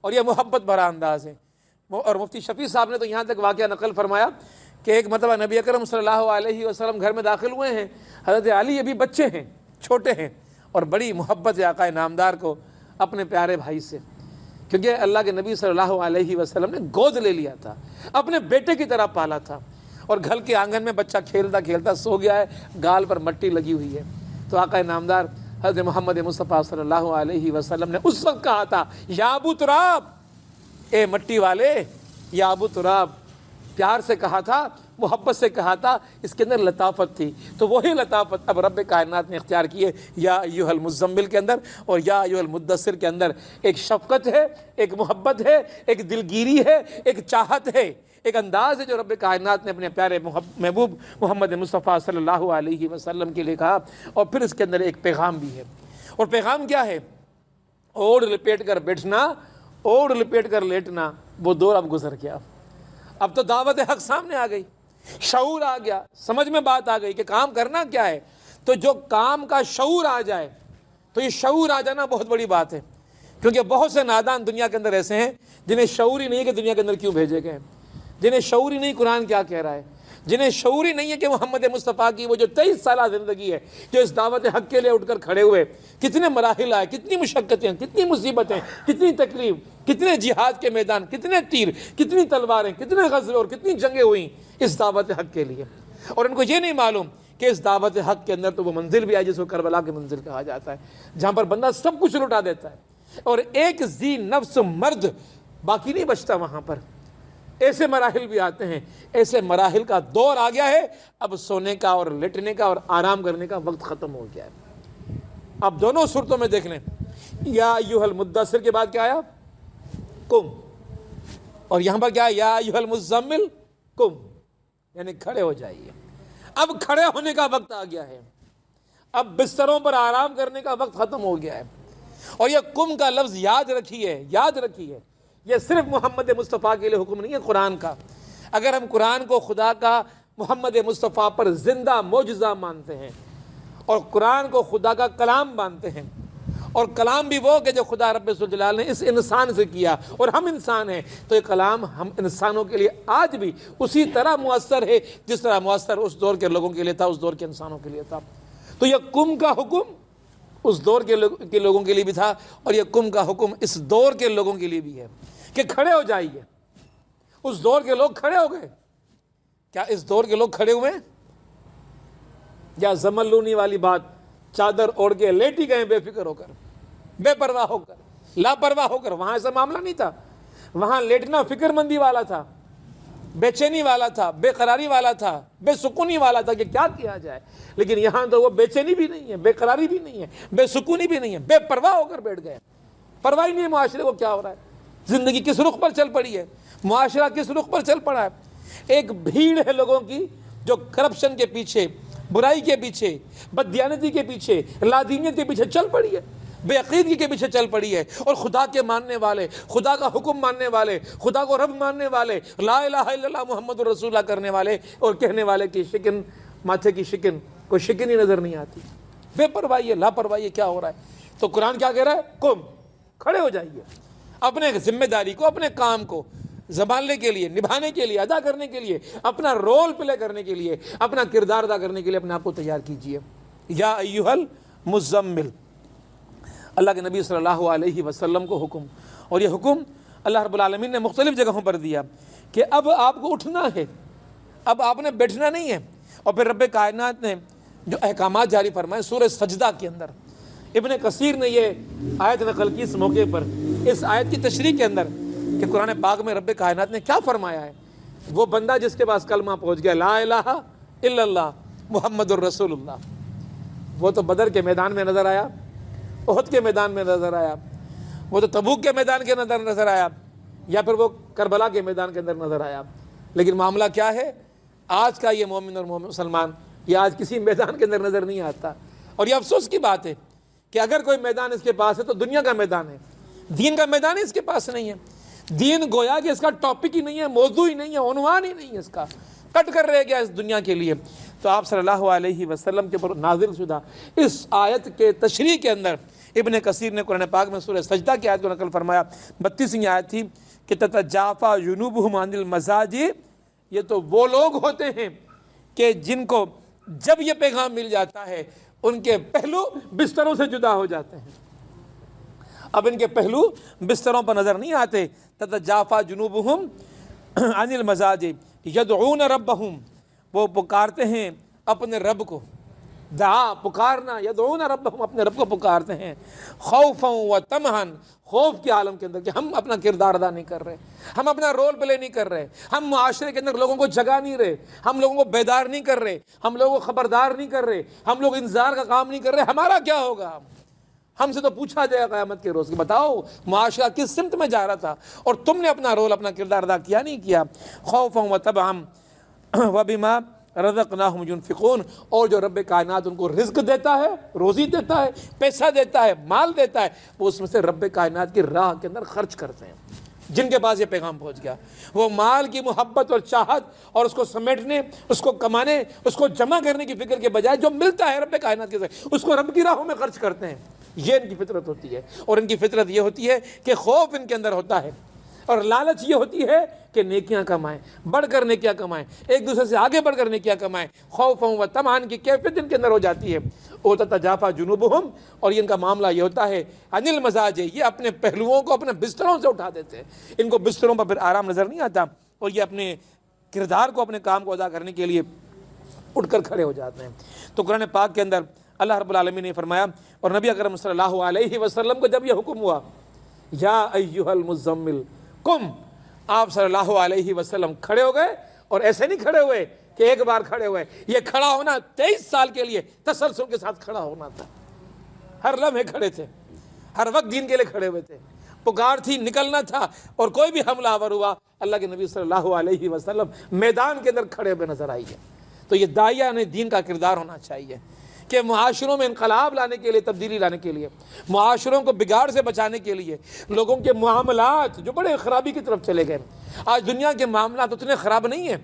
اور یہ محبت بھرا انداز ہے. اور مفتی شفیع صاحب نے تو یہاں تک واقعہ نقل فرمایا کہ ایک مرتبہ نبی اکرم صلی اللہ علیہ وسلم گھر میں داخل ہوئے ہیں، حضرت علی ابھی بچے ہیں، چھوٹے ہیں، اور بڑی محبت ہے آقا نامدار کو اپنے پیارے بھائی سے، کیونکہ اللہ کے نبی صلی اللہ علیہ وسلم نے گود لے لیا تھا، اپنے بیٹے کی طرح پالا تھا. اور گھر کے آنگن میں بچہ کھیلتا کھیلتا سو گیا ہے، گال پر مٹی لگی ہوئی ہے. تو آقا نامدار حضرت محمد مصطفیٰ صلی اللہ علیہ وسلم نے اس وقت کہا تھا یا ابو تراب، اے مٹی والے، یا ابو تراب. پیار سے کہا تھا، محبت سے کہا تھا، اس کے اندر لطافت تھی. تو وہی لطافت اب رب کائنات نے اختیار کی ہے یا ایھا المزمل کے اندر اور یا ایھا المدثر کے اندر. ایک شفقت ہے، ایک محبت ہے، ایک دلگیری ہے، ایک چاہت ہے، ایک انداز ہے جو رب کائنات نے اپنے پیارے محبوب محمد مصطفیٰ صلی اللہ علیہ وسلم کے لیے کہا. اور پھر اس کے اندر ایک پیغام بھی ہے. اور پیغام کیا ہے؟ اوڑھ لپیٹ کر بیٹھنا، اوڑھ لپیٹ کر لیٹنا، وہ دور اب گزر گیا. اب تو دعوت حق سامنے آ گئی، شعور آ گیا، سمجھ میں بات آ گئی کہ کام کرنا کیا ہے. تو جو کام کا شعور آ جائے، تو یہ شعور آ جانا بہت بڑی بات ہے، کیونکہ بہت سے نادان دنیا کے اندر ایسے ہیں جنہیں شعور ہی نہیں ہے کہ دنیا کے اندر کیوں بھیجے گئے، جنہیں شعور ہی نہیں قرآن کیا کہہ رہا ہے، جنہیں شعور ہی نہیں ہے کہ محمد مصطفیٰ کی وہ جو 23 سالہ زندگی ہے، جو اس دعوت حق کے لیے اٹھ کر کھڑے ہوئے، کتنے مراحل آئے، کتنی مشقتیں، کتنی مصیبتیں، کتنی تکلیف، کتنے جہاد کے میدان، کتنے تیر، کتنی تلواریں، کتنے غزوے اور کتنی جنگیں ہوئیں اس دعوت حق کے لیے. اور ان کو یہ نہیں معلوم کہ اس دعوت حق کے اندر تو وہ منزل بھی آئی جس کو کربلا کی منزل کہا جاتا ہے، جہاں پر بندہ سب کچھ لٹا دیتا ہے. اور ایک ذی نفس مرد باقی نہیں بچتا وہاں پر. ایسے مراحل بھی آتے ہیں. ایسے مراحل کا دور آ گیا ہے. اب سونے کا اور لیٹنے کا اور آرام کرنے کا وقت ختم ہو گیا ہے. اب دونوں صورتوں میں دیکھ لیں, یا ایھا المدثر کے بعد کیا آیا؟ قم. اور یہاں پر کیا ہے؟ یا ایھا المزمل قم, یعنی کھڑے ہو جائیے. اب کھڑے ہونے کا وقت آ گیا ہے. اب بستروں پر آرام کرنے کا وقت ختم ہو گیا ہے. اور یہ قم کا لفظ یاد رکھیے, یاد رکھیے, یہ صرف محمد مصطفیٰ کے لیے حکم نہیں ہے قرآن کا. اگر ہم قرآن کو خدا کا محمد مصطفیٰ پر زندہ معجزہ مانتے ہیں, اور قرآن کو خدا کا کلام مانتے ہیں, اور کلام بھی وہ کہ جو خدا رب ذوالجلال نے اس انسان سے کیا, اور ہم انسان ہیں, تو یہ کلام ہم انسانوں کے لیے آج بھی اسی طرح مؤثر ہے جس طرح مؤثر اس دور کے لوگوں کے لیے تھا, اس دور کے انسانوں کے لیے تھا. تو یہ قم کا حکم اس دور کے لوگوں کے لیے بھی تھا, اور یہ قم کا حکم اس دور کے لوگوں کے لیے بھی ہے کہ کھڑے ہو جائیے. اس دور کے لوگ کھڑے ہو گئے. کیا اس دور کے لوگ کھڑے ہوئے ہیں؟ یا زملونی والی بات, چادر اوڑھ کے لیٹ ہی گئے بے فکر ہو کر, بے پرواہ ہو کر, لاپرواہ ہو کر؟ وہاں ایسا معاملہ نہیں تھا. وہاں لیٹنا فکر مندی والا تھا, بے چینی والا تھا, بے قراری والا تھا, بے سکونی والا تھا کہ کیا کیا جائے. لیکن یہاں تو وہ بے چینی بھی نہیں ہے, بے قراری بھی نہیں ہے, بے سکونی بھی نہیں ہے, بے پرواہ ہو کر بیٹھ گئے. پرواہ نہیں ہے معاشرے کو کیا ہو رہا ہے, زندگی کس رخ پر چل پڑی ہے, معاشرہ کس رخ پر چل پڑا ہے. ایک بھیڑ ہے لوگوں کی جو کرپشن کے پیچھے, برائی کے پیچھے, بددیانتی کے پیچھے, لادینیت کے پیچھے چل پڑی ہے, بے عقیدگی کے پیچھے چل پڑی ہے. اور خدا کے ماننے والے, خدا کا حکم ماننے والے, خدا کو رب ماننے والے, لا الہ الا اللہ محمد رسول اللہ کرنے والے اور کہنے والے کی شکن, ماتھے کی شکن, کوئی شکن ہی نظر نہیں آتی. بے پرواہی ہے, لاپرواہی ہے, کیا ہو رہا ہے. تو قرآن کیا کہہ رہا ہے؟ قم, کھڑے ہو جائیے. اپنے ذمہ داری کو, اپنے کام کو سنبھالنے کے لیے, نبھانے کے لیے, ادا کرنے کے لیے, اپنا رول پلے کرنے کے لیے, اپنا کردار ادا کرنے کے لیے اپنے آپ کو تیار کیجیے. یا ایھا المزمل, اللہ کے نبی صلی اللہ علیہ وسلم کو حکم. اور یہ حکم اللہ رب العالمین نے مختلف جگہوں پر دیا کہ اب آپ کو اٹھنا ہے, اب آپ نے بیٹھنا نہیں ہے. اور پھر رب کائنات نے جو احکامات جاری فرمائے سورہ سجدہ کے اندر, ابن کثیر نے یہ آیت نقل کی اس موقع پر, اس آیت کی تشریح کے اندر, کہ قرآن پاک میں رب کائنات نے کیا فرمایا ہے. وہ بندہ جس کے پاس کلمہ پہنچ گیا, لا الہ الا اللہ محمد الرسول اللہ, وہ تو بدر کے میدان میں نظر آیا, احد کے میدان میں نظر آیا, وہ تو تبوک کے میدان کے اندر نظر آیا, یا پھر وہ کربلا کے میدان کے اندر نظر آیا. لیکن معاملہ کیا ہے, آج کا یہ مومن اور مسلمان یہ آج کسی میدان کے اندر نظر نہیں آتا. اور یہ افسوس کی بات ہے کہ اگر کوئی میدان اس کے پاس ہے تو دنیا کا میدان ہے, دین کا میدان اس کے پاس نہیں ہے. دین گویا کہ اس کا ٹاپک ہی نہیں ہے, موضوع ہی نہیں ہے, عنوان ہی نہیں ہے, اس کا کٹ کر رہ گیا اس دنیا کے لیے. تو آپ صلی اللہ علیہ وسلم کے پر نازل شدہ اس آیت کے تشریح کے اندر ابن کثیر نے قرآن پاک میں سورہ سجدہ کی آیت کو نقل فرمایا. 32ویں آیت تھی کہ تتجافا جنوبہم عن المضاجع, یہ تو وہ لوگ ہوتے ہیں کہ جن کو جب یہ پیغام مل جاتا ہے ان کے پہلو بستروں سے جدا ہو جاتے ہیں. اب ان کے پہلو بستروں پر نظر نہیں آتے. تتجافا جنوبہم عن المضاجع یدعون ربہم, وہ پکارتے ہیں اپنے رب کو. دعا, پکارنا, یدعون ربہم, اپنے رب کو پکارتے ہیں. خوفا و طمعا, خوف کے عالم کے اندر کہ ہم اپنا کردار ادا نہیں کر رہے, ہم اپنا رول پلے نہیں کر رہے, ہم معاشرے کے اندر لوگوں کو جگا نہیں رہے, ہم لوگوں کو بیدار نہیں کر رہے, ہم لوگوں کو خبردار نہیں کر رہے, ہم لوگ انذار کا کام نہیں کر رہے. ہمارا کیا ہوگا؟ ہم سے تو پوچھا جائے گا قیامت کے روز کہ بتاؤ معاشرہ کس سمت میں جا رہا تھا اور تم نے اپنا رول, اپنا کردار ادا کیا نہیں کیا. خوفا و طمعا وبما رزقناہم ینفقون, اور جو رب کائنات ان کو رزق دیتا ہے, روزی دیتا ہے, پیسہ دیتا ہے, مال دیتا ہے, وہ اس میں سے رب کائنات کی راہ کے اندر خرچ کرتے ہیں. جن کے پاس یہ پیغام پہنچ گیا وہ مال کی محبت اور چاہت اور اس کو سمیٹنے, اس کو کمانے, اس کو جمع کرنے کی فکر کے بجائے جو ملتا ہے رب کائنات کے ذریعے اس کو رب کی راہوں میں خرچ کرتے ہیں. یہ ان کی فطرت ہوتی ہے. اور ان کی فطرت یہ ہوتی ہے کہ خوف ان کے اندر ہوتا ہے, اور لالچ یہ ہوتی ہے کہ نیکیاں کمائیں, بڑھ کر نیکیاں کمائیں, ایک دوسرے سے آگے بڑھ کر نیکیاں کمائیں. خوف و طمعا کی کیفیت ان کے اندر ہو جاتی ہے. او تتجافا جنوبہم, اور ان کا معاملہ یہ ہوتا ہے عن المضاجع, یہ اپنے پہلوؤں کو اپنے بستروں سے اٹھا دیتے ہیں. ان کو بستروں پر پھر آرام نظر نہیں آتا, اور یہ اپنے کردار کو, اپنے کام کو ادا کرنے کے لیے اٹھ کر کھڑے ہو جاتے ہیں. تو قرآن پاک کے اندر اللہ رب العالمین نے فرمایا, اور نبی اکرم صلی اللہ علیہ وسلم کو جب یہ حکم ہوا یا ایھا المزمل قم، آپ صلی اللہ علیہ وسلم کھڑے ہو گئے، اور ایسے نہیں کھڑے ہوئے کہ ایک بار کھڑے ہوئے، یہ کھڑا ہونا 23 سال کے لیے تسلسل کے ساتھ کھڑا ہونا تھا، ہر لمحے کھڑے تھے، ہر وقت دین کے لیے کھڑے ہوئے تھے، پکار تھی، نکلنا تھا، اور کوئی بھی حملہ آور ہوا اللہ کے نبی صلی اللہ علیہ وسلم میدان کے اندر کھڑے ہوئے نظر آئیے۔ تو یہ داعیہ نے دین کا کردار ہونا چاہیے کہ معاشروں میں انقلاب لانے کے لیے، تبدیلی لانے کے لیے، معاشروں کو بگاڑ سے بچانے کے لیے، لوگوں کے معاملات جو بڑے خرابی کی طرف چلے گئے، آج دنیا کے معاملات اتنے خراب نہیں ہیں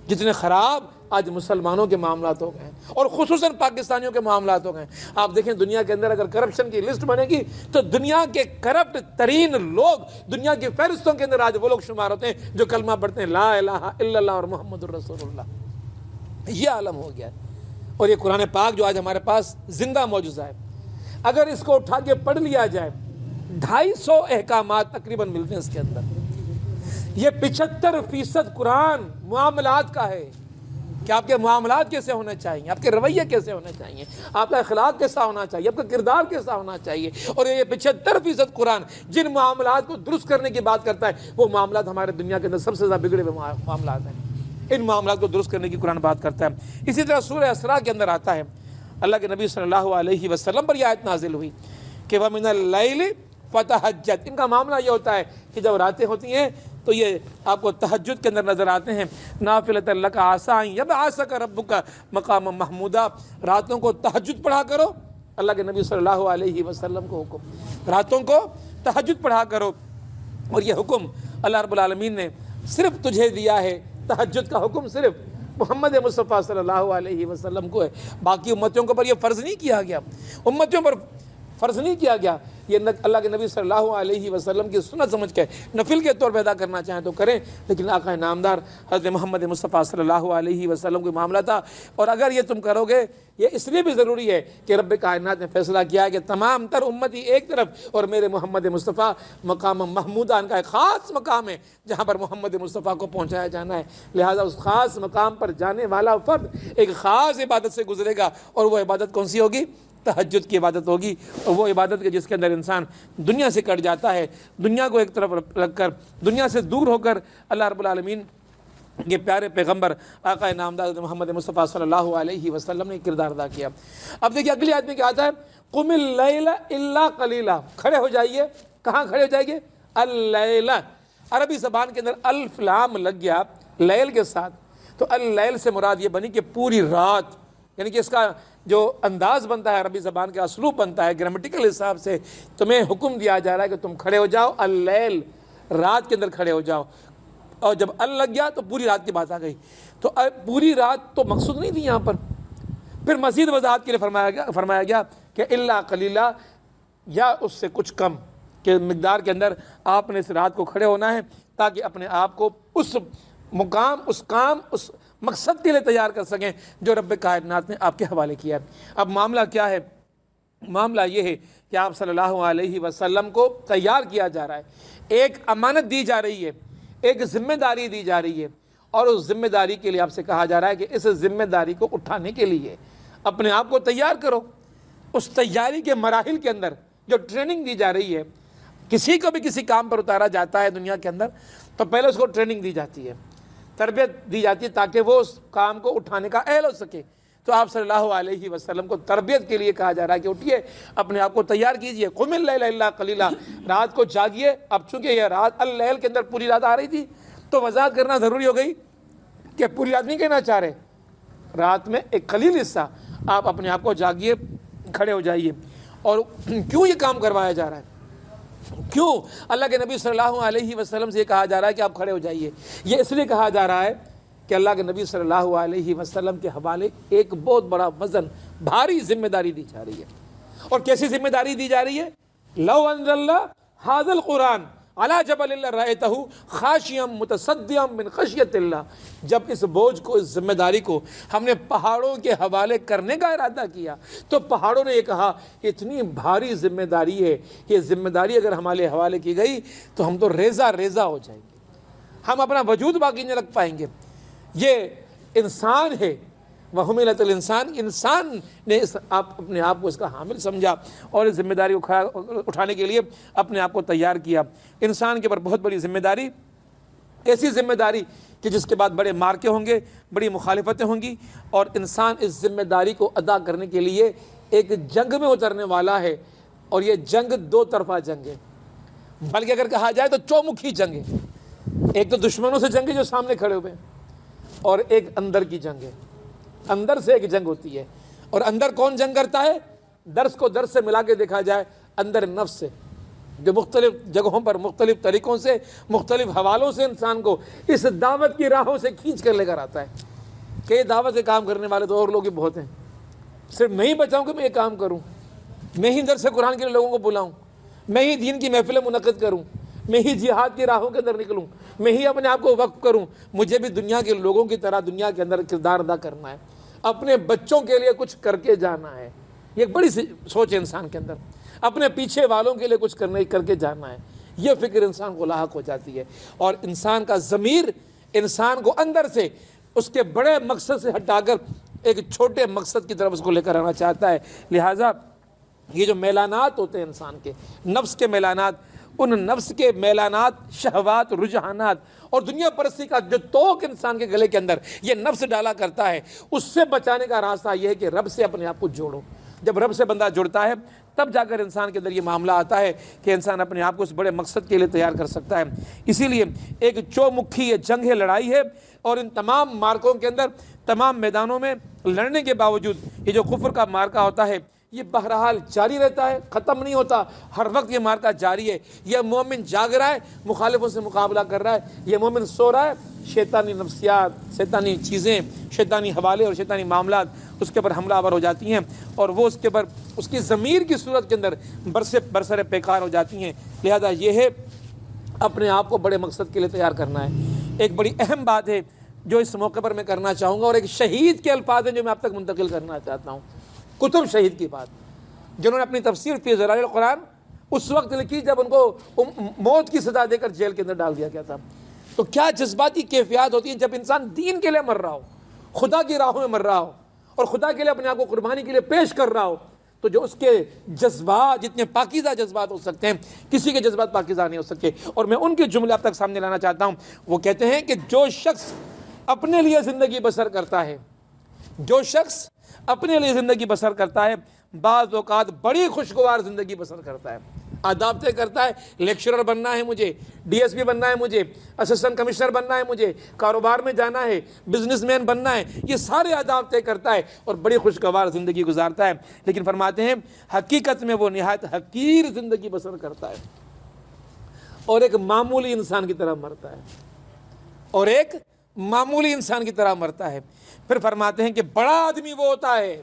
جتنے خراب آج مسلمانوں کے معاملات ہو گئے ہیں، اور خصوصاً پاکستانیوں کے معاملات ہو گئے ہیں۔ آپ دیکھیں دنیا کے اندر اگر کرپشن کی لسٹ بنے گی تو دنیا کے کرپٹ ترین لوگ دنیا کی فہرستوں کے اندر آج وہ لوگ شمار ہوتے ہیں جو کلمہ پڑھتے ہیں لا الہ الا اللہ اور محمد الرسول اللہ۔ یہ عالم ہو گیا ہے، اور یہ قرآن پاک جو آج ہمارے پاس زندہ معجزہ ہے، اگر اس کو اٹھا کے پڑھ لیا جائے 250 احکامات تقریباً ملتے ہیں اس کے اندر۔ یہ 75% قرآن معاملات کا ہے کہ آپ کے معاملات کیسے ہونے چاہیے، آپ کے رویے کیسے ہونے چاہیے، آپ کا اخلاق کیسا ہونا چاہیے، آپ کا کردار کیسا ہونا چاہیے، اور یہ 75% قرآن جن معاملات کو درست کرنے کی بات کرتا ہے وہ معاملات ہمارے دنیا کے اندر سب سے زیادہ بگڑے ہوئے معاملات ہیں، ان معاملات کو درست کرنے کی قرآن بات کرتا ہے۔ اسی طرح سورہ اسراء کے اندر آتا ہے، اللہ کے نبی صلی اللہ علیہ وسلم پر یہ آیت نازل ہوئی کہ وَمِنَ اللَّيْلِ فَتَہَجَّدْ۔ ان کا معاملہ یہ ہوتا ہے کہ جب راتیں ہوتی ہیں تو یہ آپ کو تہجد کے اندر نظر آتے ہیں، نافلۃ لک عسیٰ ان یبعثک ربک مقاما محمودا، راتوں کو تہجد پڑھا کرو، اللہ کے نبی صلی اللہ علیہ وسلم کو حکم، راتوں کو تہجد پڑھا کرو، اور یہ حکم اللہ رب العالمین نے صرف تجھے دیا ہے، تہجد کا حکم صرف محمد مصطفیٰ صلی اللہ علیہ وسلم کو ہے، باقی امتیوں کے اوپر یہ فرض نہیں کیا گیا، امتیوں پر فرض نہیں کیا گیا، یہ اللہ کے نبی صلی اللہ علیہ وسلم کی سنت سمجھ کے نفل کے طور پہ ادا کرنا چاہیں تو کریں، لیکن آقا نامدار حضرت محمد مصطفیٰ صلی اللہ علیہ وسلم کو معاملہ تھا، اور اگر یہ تم کرو گے یہ اس لیے بھی ضروری ہے کہ رب کائنات نے فیصلہ کیا ہے کہ تمام تر امتی ایک طرف اور میرے محمد مصطفیٰ مقام محمودہ، ان کا ایک خاص مقام ہے جہاں پر محمد مصطفیٰ کو پہنچایا جانا ہے، لہٰذا اس خاص مقام پر جانے والا فرد ایک خاص عبادت سے گزرے گا، اور وہ عبادت کون سی ہوگی؟ تہجد کی عبادت ہوگی، اور وہ عبادت کے جس کے اندر انسان دنیا سے کٹ جاتا ہے، دنیا کو ایک طرف رکھ کر، دنیا سے دور ہو کر اللہ رب العالمین کے پیارے پیغمبر آقا نامدار محمد مصطفیٰ صلی اللہ علیہ وسلم نے کردار ادا کیا۔ اب دیکھیے اگلی آیت میں کیا آتا ہے، قم اللیل الا قلیلا، کھڑے ہو جائیے، کہاں کھڑے ہو جائیے؟ اللیل، عربی زبان کے اندر الف لام لگ گیا لیل کے ساتھ، تو اللیل سے مراد یہ بنی کہ پوری رات، یعنی کہ اس کا جو انداز بنتا ہے عربی زبان کا اسلوب بنتا ہے گرامیٹیکل حساب سے، تمہیں حکم دیا جا رہا ہے کہ تم کھڑے ہو جاؤ اللیل، رات کے اندر کھڑے ہو جاؤ، اور جب ال لگ گیا تو پوری رات کی بات آ گئی، تو پوری رات تو مقصود نہیں تھی یہاں پر، پھر مزید وضاحت کے لیے فرمایا گیا کہ الا قلیلا، یا اس سے کچھ کم کے مقدار کے اندر آپ نے اس رات کو کھڑے ہونا ہے تاکہ اپنے آپ کو اس مقام، اس کام، اس مقصد کے لیے تیار کر سکیں جو رب کائنات نے آپ کے حوالے کیا ہے۔ اب معاملہ کیا ہے؟ معاملہ یہ ہے کہ آپ صلی اللہ علیہ وسلم کو تیار کیا جا رہا ہے، ایک امانت دی جا رہی ہے، ایک ذمہ داری دی جا رہی ہے، اور اس ذمہ داری کے لیے آپ سے کہا جا رہا ہے کہ اس ذمہ داری کو اٹھانے کے لیے اپنے آپ کو تیار کرو۔ اس تیاری کے مراحل کے اندر جو ٹریننگ دی جا رہی ہے، کسی کو بھی کسی کام پر اتارا جاتا ہے دنیا کے اندر تو پہلے اس کو ٹریننگ دی جاتی ہے، تربیت دی جاتی ہے تاکہ وہ اس کام کو اٹھانے کا اہل ہو سکے۔ تو آپ صلی اللہ علیہ وسلم کو تربیت کے لیے کہا جا رہا ہے کہ اٹھیے، اپنے آپ کو تیار کیجئے، قم اللیل الا قلیلا، رات کو جاگیے۔ اب چونکہ یہ رات اللیل کے اندر پوری رات آ رہی تھی تو وضاحت کرنا ضروری ہو گئی کہ پوری رات نہیں کہنا چاہ رہے، رات میں ایک قلیل حصہ آپ اپنے آپ کو جاگیے، کھڑے ہو جائیے۔ اور کیوں یہ کام کروایا جا رہا ہے؟ کیوں اللہ کے نبی صلی اللہ علیہ وسلم سے یہ کہا جا رہا ہے کہ آپ کھڑے ہو جائیے؟ یہ اس لیے کہا جا رہا ہے کہ اللہ کے نبی صلی اللہ علیہ وسلم کے حوالے ایک بہت بڑا وزن، بھاری ذمہ داری دی جا رہی ہے۔ اور کیسی ذمہ داری دی جا رہی ہے؟ لو انزلنا ھذا القرآن علی جبل لرأیتہ خاشعا متصدعا من خشیۃ اللہ، جب اس بوجھ کو، اس ذمہ داری کو ہم نے پہاڑوں کے حوالے کرنے کا ارادہ کیا تو پہاڑوں نے یہ کہا اتنی بھاری ذمہ داری ہے، یہ ذمہ داری اگر ہمارے حوالے کی گئی تو ہم تو ریزہ ریزہ ہو جائیں گے، ہم اپنا وجود باقی نہیں رکھ پائیں گے۔ یہ انسان ہے، وَحُمِلَتِ الْإِنسَان، انسان نے اپنے آپ کو اس کا حامل سمجھا اور اس ذمہ داری کو اٹھانے کے لیے اپنے آپ کو تیار کیا۔ انسان کے اوپر بہت بڑی ذمہ داری، ایسی ذمہ داری کہ جس کے بعد بڑے مارکے ہوں گے، بڑی مخالفتیں ہوں گی، اور انسان اس ذمہ داری کو ادا کرنے کے لیے ایک جنگ میں اترنے والا ہے، اور یہ جنگ دو طرفہ جنگ ہے، بلکہ اگر کہا جائے تو چومکھی جنگ ہے۔ ایک تو دشمنوں سے جنگ ہے جو سامنے کھڑے ہوئے ہیں، اور ایک اندر کی جنگ ہے، اندر سے ایک جنگ ہوتی ہے۔ اور اندر کون جنگ کرتا ہے؟ درس کو درس سے ملا کے دیکھا جائے، اندر نفس سے، جو مختلف جگہوں پر مختلف طریقوں سے، مختلف حوالوں سے انسان کو اس دعوت کی راہوں سے کھینچ کر لے کر آتا ہے کہ یہ دعوت کے کام کرنے والے تو اور لوگ بھی بہت ہیں، صرف میں ہی بچاؤں کہ میں یہ کام کروں، میں ہی درس قرآن کے لیے لوگوں کو بلاؤں، میں ہی دین کی محفلیں منعقد کروں، میں ہی جہاد کی راہوں کے اندر نکلوں، میں ہی اپنے آپ کو وقف کروں۔ مجھے بھی دنیا کے لوگوں کی طرح دنیا کے اندر کردار ادا کرنا ہے، اپنے بچوں کے لیے کچھ کر کے جانا ہے۔ یہ ایک بڑی سوچ ہے انسان کے اندر، اپنے پیچھے والوں کے لیے کچھ کر کے جانا ہے۔ یہ فکر انسان کو لاحق ہو جاتی ہے، اور انسان کا ضمیر انسان کو اندر سے اس کے بڑے مقصد سے ہٹا کر ایک چھوٹے مقصد کی طرف اس کو لے کر آنا چاہتا ہے۔ لہٰذا یہ جو میلانات ہوتے ہیں انسان کے، نفس کے میلانات، ان نفس کے میلانات، شہوات، رجحانات اور دنیا پرستی کا جو توق انسان کے گلے کے اندر یہ نفس ڈالا کرتا ہے، اس سے بچانے کا راستہ یہ ہے کہ رب سے اپنے آپ کو جوڑو۔ جب رب سے بندہ جڑتا ہے تب جا کر انسان کے اندر یہ معاملہ آتا ہے کہ انسان اپنے آپ کو اس بڑے مقصد کے لیے تیار کر سکتا ہے۔ اسی لیے ایک چومکھی یہ جنگ ہے، لڑائی ہے، اور ان تمام مارکوں کے اندر، تمام میدانوں میں لڑنے کے باوجود یہ جو کفر کا مارکہ ہوتا ہے یہ بہرحال جاری رہتا ہے، ختم نہیں ہوتا، ہر وقت یہ مارکہ جاری ہے۔ یہ مومن جاگ رہا ہے، مخالفوں سے مقابلہ کر رہا ہے، یہ مومن سو رہا ہے، شیطانی نفسیات، شیطانی چیزیں، شیطانی حوالے اور شیطانی معاملات اس کے اوپر حملہ آور ہو جاتی ہیں، اور وہ اس کے اوپر اس کی ضمیر کی صورت کے اندر برسر پیکار ہو جاتی ہیں۔ لہذا یہ ہے اپنے آپ کو بڑے مقصد کے لیے تیار کرنا ہے۔ ایک بڑی اہم بات ہے جو اس موقع پر میں کرنا چاہوں گا، اور ایک شہید کے الفاظ ہیں جو میں آپ تک منتقل کرنا چاہتا ہوں، کتب شہید کی بات، جنہوں نے اپنی تفسیر فی ظلال القرآن اس وقت لکھی جب ان کو موت کی سزا دے کر جیل کے اندر ڈال دیا گیا تھا۔ تو کیا جذباتی کیفیات ہوتی ہیں جب انسان دین کے لیے مر رہا ہو، خدا کی راہوں میں مر رہا ہو، اور خدا کے لیے اپنے آپ کو قربانی کے لیے پیش کر رہا ہو، تو جو اس کے جذبات جتنے پاکیزہ جذبات ہو سکتے ہیں، کسی کے جذبات پاکیزہ نہیں ہو سکتے۔ اور میں ان کے جملے آپ تک سامنے لانا چاہتا ہوں۔ وہ کہتے ہیں کہ جو شخص اپنے لیے زندگی بسر کرتا ہے، جو شخص اپنے لیے زندگی بسر کرتا ہے، بعض اوقات بڑی خوشگوار زندگی بسر کرتا ہے، آداب طے کرتا ہے، لیکچرر بننا ہے مجھے، ڈی ایس پی بننا ہے مجھے، اسسٹنٹ کمشنر بننا ہے مجھے، کاروبار میں جانا ہے، بزنس مین بننا ہے، یہ سارے آداب طے کرتا ہے اور بڑی خوشگوار زندگی گزارتا ہے۔ لیکن فرماتے ہیں حقیقت میں وہ نہایت حقیر زندگی بسر کرتا ہے، اور ایک معمولی انسان کی طرح مرتا ہے، اور ایک معمولی انسان کی طرح مرتا ہے۔ پھر فرماتے ہیں کہ بڑا آدمی وہ ہوتا ہے،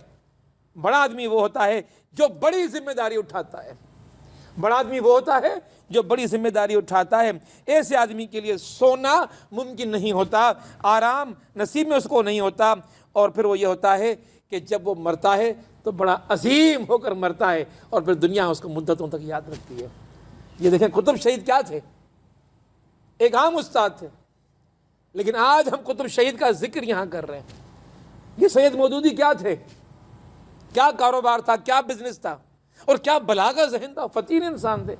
بڑا آدمی وہ ہوتا ہے جو بڑی ذمہ داری اٹھاتا ہے، بڑا آدمی وہ ہوتا ہے جو بڑی ذمہ داری اٹھاتا ہے۔ ایسے آدمی کے لیے سونا ممکن نہیں ہوتا، آرام نصیب میں اس کو نہیں ہوتا، اور پھر وہ یہ ہوتا ہے کہ جب وہ مرتا ہے تو بڑا عظیم ہو کر مرتا ہے، اور پھر دنیا اس کو مدتوں تک یاد رکھتی ہے۔ یہ دیکھیں کتب شہید کیا تھے، ایک عام استاد تھے، لیکن آج ہم کتب شہید کا ذکر یہاں کر رہے ہیں۔ یہ سید مودودی کیا تھے، کیا کاروبار تھا، کیا بزنس تھا، اور کیا بلاغہ ذہن تھا، فطین انسان تھے،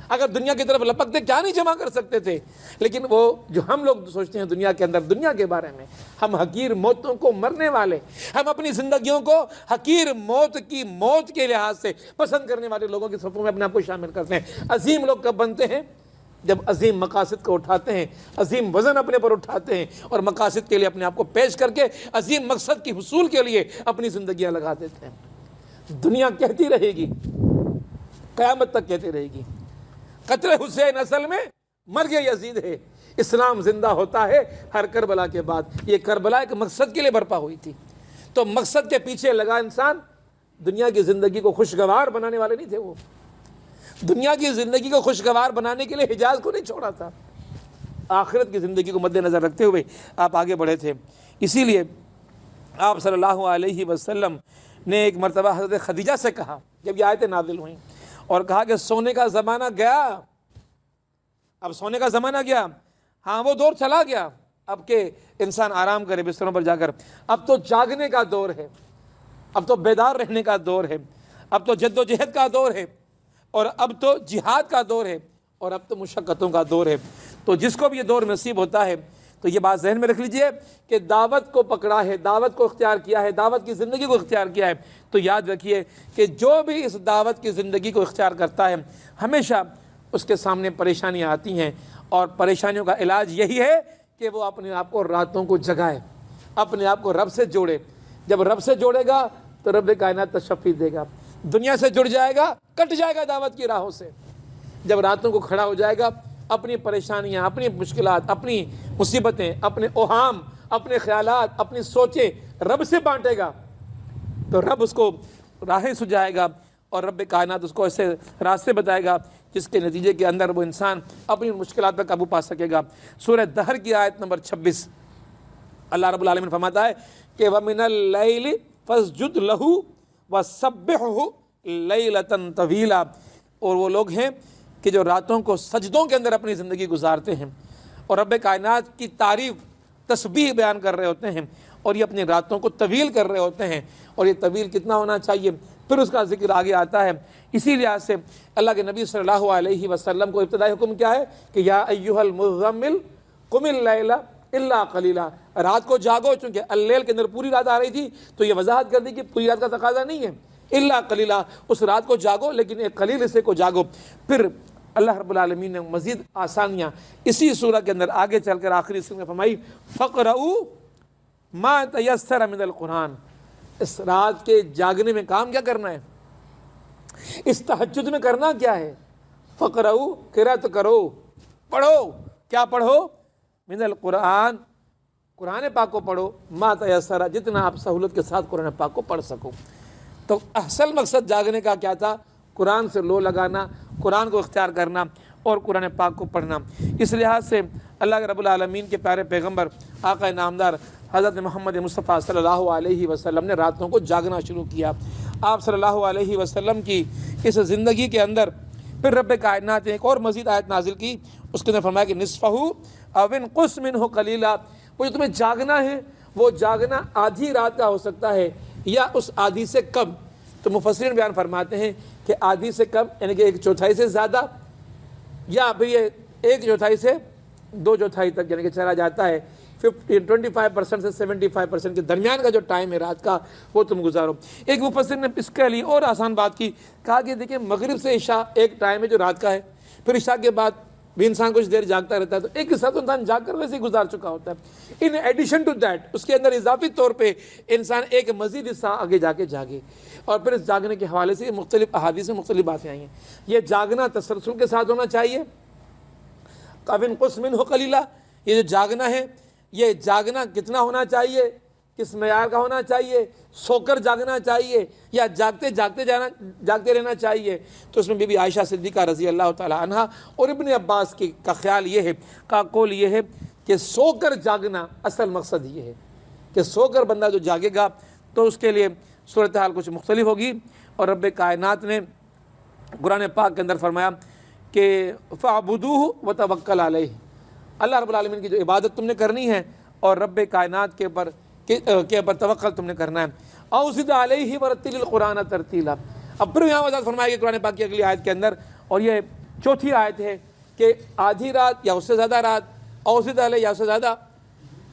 اگر دنیا کی طرف لپکتے کیا نہیں جمع کر سکتے تھے۔ لیکن وہ جو ہم لوگ سوچتے ہیں دنیا کے اندر، دنیا کے بارے میں، ہم حقیر موتوں کو مرنے والے، ہم اپنی زندگیوں کو حقیر موت کی موت کے لحاظ سے پسند کرنے والے لوگوں کی صفوں میں اپنے آپ کو شامل کرتے ہیں۔ عظیم لوگ کب بنتے ہیں؟ جب عظیم مقاصد کو اٹھاتے ہیں، عظیم وزن اپنے پر اٹھاتے ہیں، اور مقاصد کے لیے اپنے آپ کو پیش کر کے عظیم مقصد کی حصول کے لیے اپنی زندگیاں لگا دیتے ہیں۔ دنیا کہتی رہے گی، قیامت تک کہتی رہے گی، قتل حسین اصل میں مرگ یزید ہے، اسلام زندہ ہوتا ہے ہر کربلا کے بعد۔ یہ کربلا ایک مقصد کے لیے برپا ہوئی تھی، تو مقصد کے پیچھے لگا انسان۔ دنیا کی زندگی کو خوشگوار بنانے والے نہیں تھے، وہ دنیا کی زندگی کو خوشگوار بنانے کے لیے حجاز کو نہیں چھوڑا تھا، آخرت کی زندگی کو مد نظر رکھتے ہوئے آپ آگے بڑھے تھے۔ اسی لیے آپ صلی اللہ علیہ وسلم نے ایک مرتبہ حضرت خدیجہ سے کہا، جب یہ آیتیں نازل ہوئیں، اور کہا کہ سونے کا زمانہ گیا، اب سونے کا زمانہ گیا، ہاں وہ دور چلا گیا، اب کہ انسان آرام کرے بستروں پر جا کر، اب تو جاگنے کا دور ہے، اب تو بیدار رہنے کا دور ہے، اب تو جد و جہد کا دور ہے، اور اب تو جہاد کا دور ہے، اور اب تو مشقتوں کا دور ہے۔ تو جس کو بھی یہ دور نصیب ہوتا ہے تو یہ بات ذہن میں رکھ لیجئے کہ دعوت کو پکڑا ہے، دعوت کو اختیار کیا ہے، دعوت کی زندگی کو اختیار کیا ہے، تو یاد رکھیے کہ جو بھی اس دعوت کی زندگی کو اختیار کرتا ہے ہمیشہ اس کے سامنے پریشانیاں آتی ہیں، اور پریشانیوں کا علاج یہی ہے کہ وہ اپنے آپ کو راتوں کو جگائے، اپنے آپ کو رب سے جوڑے۔ جب رب سے جوڑے گا تو رب کائنات تشفی دے گا، دنیا سے جڑ جائے گا، کٹ جائے گا دعوت کی راہوں سے۔ جب راتوں کو کھڑا ہو جائے گا، اپنی پریشانیاں، اپنی مشکلات، اپنی مصیبتیں، اپنے اوہام، اپنے خیالات، اپنی سوچیں رب سے بانٹے گا تو رب اس کو راہیں سجائے گا، اور رب کائنات اس کو ایسے راستے بتائے گا جس کے نتیجے کے اندر وہ انسان اپنی مشکلات پر قابو پا سکے گا۔ سورہ دہر کی آیت نمبر 26 اللہ رب العالمین فرماتا ہے کہ وَمِنَ اللَّيْلِ فَاسْجُدْ لَهُ وَسَبِّحْهُ لَيْلَةً طَوِيلًا، اور وہ لوگ ہیں کہ جو راتوں کو سجدوں کے اندر اپنی زندگی گزارتے ہیں اور رب کائنات کی تعریف تسبیح بیان کر رہے ہوتے ہیں، اور یہ اپنی راتوں کو طویل کر رہے ہوتے ہیں، اور یہ طویل کتنا ہونا چاہیے پھر اس کا ذکر آگے آتا ہے۔ اسی لحاظ سے اللہ کے نبی صلی اللہ علیہ وسلم کو ابتدائی حکم کیا ہے کہ یا ایھا المزمل قم اللیل الا قلیلا، رات کو جاگو، چونکہ اللیل کے اندر پوری رات آ رہی تھی تو یہ وضاحت کر دی کہ پوری رات کا تقاضا نہیں ہے، الا قلیلا، اس رات کو جاگو لیکن ایک قلیل حصے کو جاگو۔ پھر اللہ رب العالمین نے مزید آسانیاں اسی سورہ کے اندر آگے چل کر آخری سورہ میں فرمائی فقرؤوا ما تیسر من القرآن، اس رات کے جاگنے میں کام کیا کرنا ہے، اس تہجد میں کرنا کیا ہے، فقرؤوا، قرأت کرو، پڑھو، کیا پڑھو، من القرآن، قرآن پاک کو پڑھو، ما تیسر، جتنا آپ سہولت کے ساتھ قرآن پاک کو پڑھ سکو۔ تو اصل مقصد جاگنے کا کیا تھا، قرآن سے لو لگانا، قرآن کو اختیار کرنا اور قرآن پاک کو پڑھنا۔ اس لحاظ سے اللہ رب العالمین کے پیارے پیغمبر آقا نامدار حضرت محمد مصطفیٰ صلی اللہ علیہ وسلم نے راتوں کو جاگنا شروع کیا۔ آپ صلی اللہ علیہ وسلم کی اس زندگی کے اندر پھر رب کائنات نے ایک اور مزید آیت نازل کی، اس کے اندر فرمایا کہ نصفہ او انقص منہ قلیلا، وہ جو تمہیں جاگنا ہے وہ جاگنا آدھی رات کا ہو سکتا ہے یا اس آدھی سے کم۔ تو مفسرین بیان فرماتے ہیں کہ آدھی سے کم یعنی کہ 1/4 سے زیادہ، یا پھر یہ 1/4 سے 2/4 تک یعنی کہ چلا جاتا ہے 25% سے 75% کے درمیان کا جو ٹائم ہے رات کا وہ تم گزارو۔ ایک مفسر نے اس کے لیے اور آسان بات کی، کہا کہ دیکھیں مغرب سے عشاء ایک ٹائم ہے جو رات کا ہے، پھر عشاء کے بعد بھی انسان کچھ دیر جاگتا رہتا ہے، تو ایک حصہ تو انسان جاگ کر ویسے ہی گزار چکا ہوتا ہے۔ ان ایڈیشن ٹو دیٹ، اس کے اندر اضافی طور پہ انسان ایک مزید حصہ آگے جا کے جاگے۔ اور پھر اس جاگنے کے حوالے سے مختلف احادیث میں مختلف باتیں آئی ہیں۔ یہ جاگنا تسلسل کے ساتھ ہونا چاہیے، قَوٍ قُسْ مِنْهُ قَلِيلًا، یہ جو جاگنا ہے یہ جاگنا کتنا ہونا چاہیے، کس معیار کا ہونا چاہیے، سو کر جاگنا چاہیے یا جاگتے رہنا چاہیے۔ تو اس میں بی بی عائشہ صدیقہ رضی اللہ تعالی عنہ اور ابن عباس کا خیال یہ ہے، کا قول یہ ہے کہ سو کر جاگنا اصل مقصد یہ ہے کہ سو کر بندہ جو جاگے گا تو اس کے لیے صورتحال کچھ مختلف ہوگی۔ اور رب کائنات نے قرآن پاک کے اندر فرمایا کہ فَاعْبُدُوهُ وَتَوَكَّلْ عَلَيْهِ، اللہ رب العالمین کی جو عبادت تم نے کرنی ہے اور رب کائنات کے اوپر توکل تم نے کرنا ہے۔ اَوْزِدْ عَلَيْهِ وَرَتِّلِ الْقُرْآنَ تَرْتِيلًا، اب پھر یہاں وضاحت فرمایا کہ قرآن پاک کی اگلی آیت کے اندر، اور یہ چوتھی آیت ہے کہ آدھی رات یا اس سے زیادہ رات، اَوْزِدْ عَلَيْهِ یا اس سے زیادہ،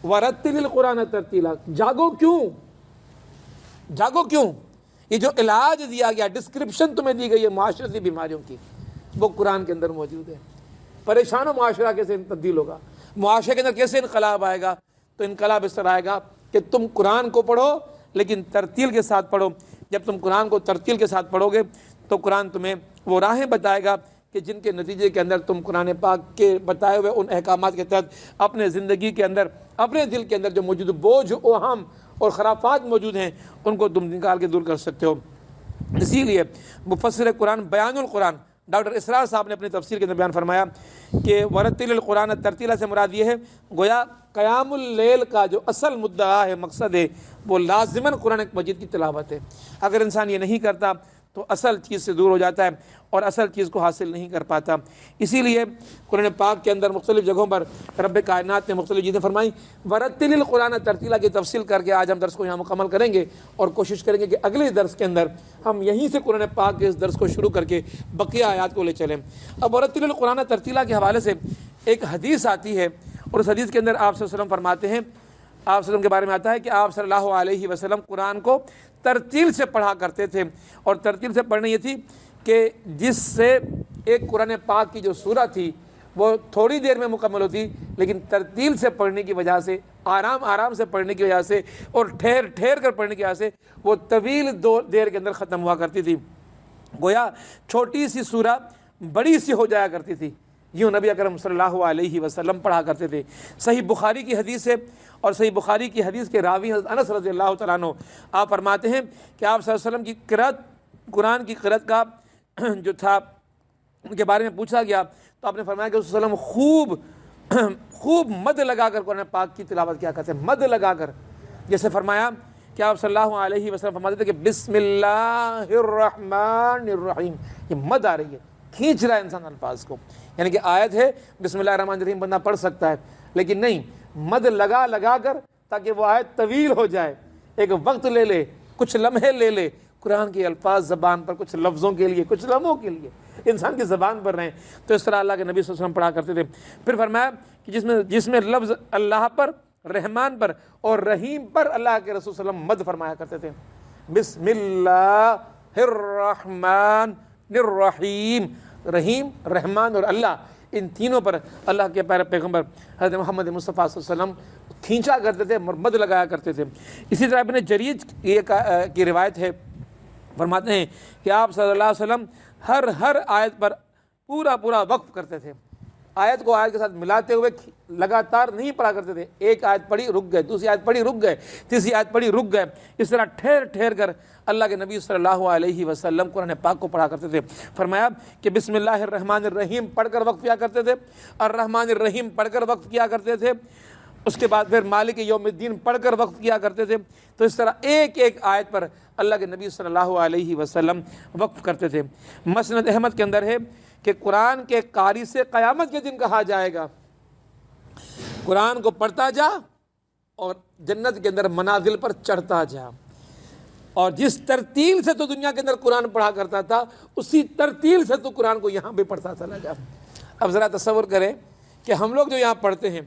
وَرَتِّلِ الْقُرْآنَ تَرْتِيلًا، جاگو کیوں، جاگو کیوں، یہ جو علاج دیا گیا، ڈسکرپشن تمہیں دی گئی ہے معاشرتی بیماریوں کی، وہ قرآن کے اندر موجود ہے۔ پریشان و معاشرہ کیسے تبدیل ہوگا، معاشرے کے اندر کیسے انقلاب آئے گا، تو انقلاب اس طرح آئے گا کہ تم قرآن کو پڑھو لیکن ترتیل کے ساتھ پڑھو۔ جب تم قرآن کو ترتیل کے ساتھ پڑھو گے تو قرآن تمہیں وہ راہیں بتائے گا کہ جن کے نتیجے کے اندر تم قرآن پاک کے بتائے ہوئے ان احکامات کے تحت اپنے زندگی کے اندر، اپنے دل کے اندر جو موجود بوجھ، اوہام اور خرافات موجود ہیں ان کو تم نکال کے دور کر سکتے ہو۔ اسی لیے مفسر قرآن بیان القرآن ڈاکٹر اسرار صاحب نے اپنی تفسیر کے اندر بیان فرمایا کہ ورتل القرآن ترتیلا سے مراد یہ ہے گویا قیام اللیل کا جو اصل مدعا ہے، مقصد ہے، وہ لازماً قرآن مجید کی تلاوت ہے۔ اگر انسان یہ نہیں کرتا تو اصل چیز سے دور ہو جاتا ہے اور اصل چیز کو حاصل نہیں کر پاتا۔ اسی لیے قرآن پاک کے اندر مختلف جگہوں پر رب کائنات نے مختلف چیزیں فرمائیں۔ ورتل القرآن ترتیلا کی تفصیل کر کے آج ہم درس کو یہاں مکمل کریں گے اور کوشش کریں گے کہ اگلے درس کے اندر ہم یہیں سے قرآن پاک کے اس درس کو شروع کر کے بقیہ آیات کو لے چلیں۔ اب ورتل القرآن ترتیلا کے حوالے سے ایک حدیث آتی ہے اور اس حدیث کے اندر آپ صلی اللہ علیہ وسلم فرماتے ہیں، آپ صلی اللہ علیہ وسلم کے بارے میں آتا ہے کہ آپ صلی اللہ علیہ وسلم قرآن کو ترتیل سے پڑھا کرتے تھے، اور ترتیل سے پڑھنے یہ تھی کہ جس سے ایک قرآن پاک کی جو سورہ تھی وہ تھوڑی دیر میں مکمل ہوتی، لیکن ترتیل سے پڑھنے کی وجہ سے، آرام سے پڑھنے کی وجہ سے اور ٹھہر کر پڑھنے کی وجہ سے وہ طویل دیر کے اندر ختم ہوا کرتی تھی۔ گویا چھوٹی سی سورہ بڑی سی ہو جایا کرتی تھی، یوں نبی اکرم صلی اللہ علیہ وسلم پڑھا کرتے تھے۔ صحیح بخاری کی حدیث ہے، اور صحیح بخاری کی حدیث کے راوی حضرت انس رضی اللہ تعالیٰ عنہ آپ فرماتے ہیں کہ آپ صلی اللہ علیہ وسلم کی قرأت، قرآن کی قرأت کا جو تھا ان کے بارے میں پوچھا گیا تو آپ نے فرمایا کہ اس وسلم خوب مد لگا کر قرآن پاک کی تلاوت کیا کرتے ہیں، مد لگا کر۔ جیسے فرمایا کہ آپ صلی اللہ علیہ وسلم فرماتے تھے کہ بسم اللہ الرحمن الرحیم، یہ مد آ رہی ہے، کھینچ رہا ہے انسان الفاظ کو، یعنی کہ آیت ہے بسم اللہ الرحمن الرحیم بندہ پڑھ سکتا ہے، لیکن نہیں، مد لگا کر تاکہ وہ آیت طویل ہو جائے، ایک وقت لے لے، کچھ لمحے لے لے، قرآن کے الفاظ زبان پر کچھ لفظوں کے لیے، کچھ لمحوں کے لیے انسان کی زبان پر رہیں۔ تو اس طرح اللہ کے نبی صلی اللہ علیہ وسلم پڑھا کرتے تھے۔ پھر فرمایا کہ جس میں لفظ اللہ پر، رحمان پر اور رحیم پر اللہ کے رسول صلی اللہ علیہ وسلم مد فرمایا کرتے تھے، بسم اللہ الرحمن الرحیم، رحیم، رحمان اور اللہ، ان تینوں پر اللہ کے پیارے پیغمبر حضرت محمد مصطفیٰ صلی اللہ علیہ وسلم کھینچا کرتے تھے، مد لگایا کرتے تھے۔ اسی طرح ابن جریر کی روایت ہے، فرماتے ہیں کہ آپ صلی اللہ علیہ وسلم ہر آیت پر پورا وقف کرتے تھے، آیت کو آیت کے ساتھ ملاتے ہوئے لگاتار نہیں پڑھا کرتے تھے، ایک آیت پڑھی رک گئے، دوسری آیت پڑھی رک گئے، تیسری آیت پڑھی رک گئے، اس طرح ٹھہر کر اللہ کے نبی صلی اللہ علیہ وسلم قرآن پاک کو پڑھا کرتے تھے۔ فرمایا کہ بسم اللہ الرحمن الرحیم پڑھ کر وقف کیا کرتے تھے، الرحمن الرحیم پڑھ کر وقف کیا کرتے تھے، اس کے بعد پھر مالک یوم الدین پڑھ کر وقف کیا کرتے تھے۔ تو اس طرح ایک آیت پر اللہ کے نبی صلی اللہ علیہ وسلم وقف کرتے تھے۔ مسند احمد کے اندر ہے کہ قرآن کے قاری سے قیامت کے دن کہا جائے گا، قرآن کو پڑھتا جا اور جنت کے اندر منازل پر چڑھتا جا، اور جس ترتیل سے تو دنیا کے اندر قرآن پڑھا کرتا تھا اسی ترتیل سے تو قرآن کو یہاں بھی پڑھتا چلا جا۔ اب ذرا تصور کریں کہ ہم لوگ جو یہاں پڑھتے ہیں،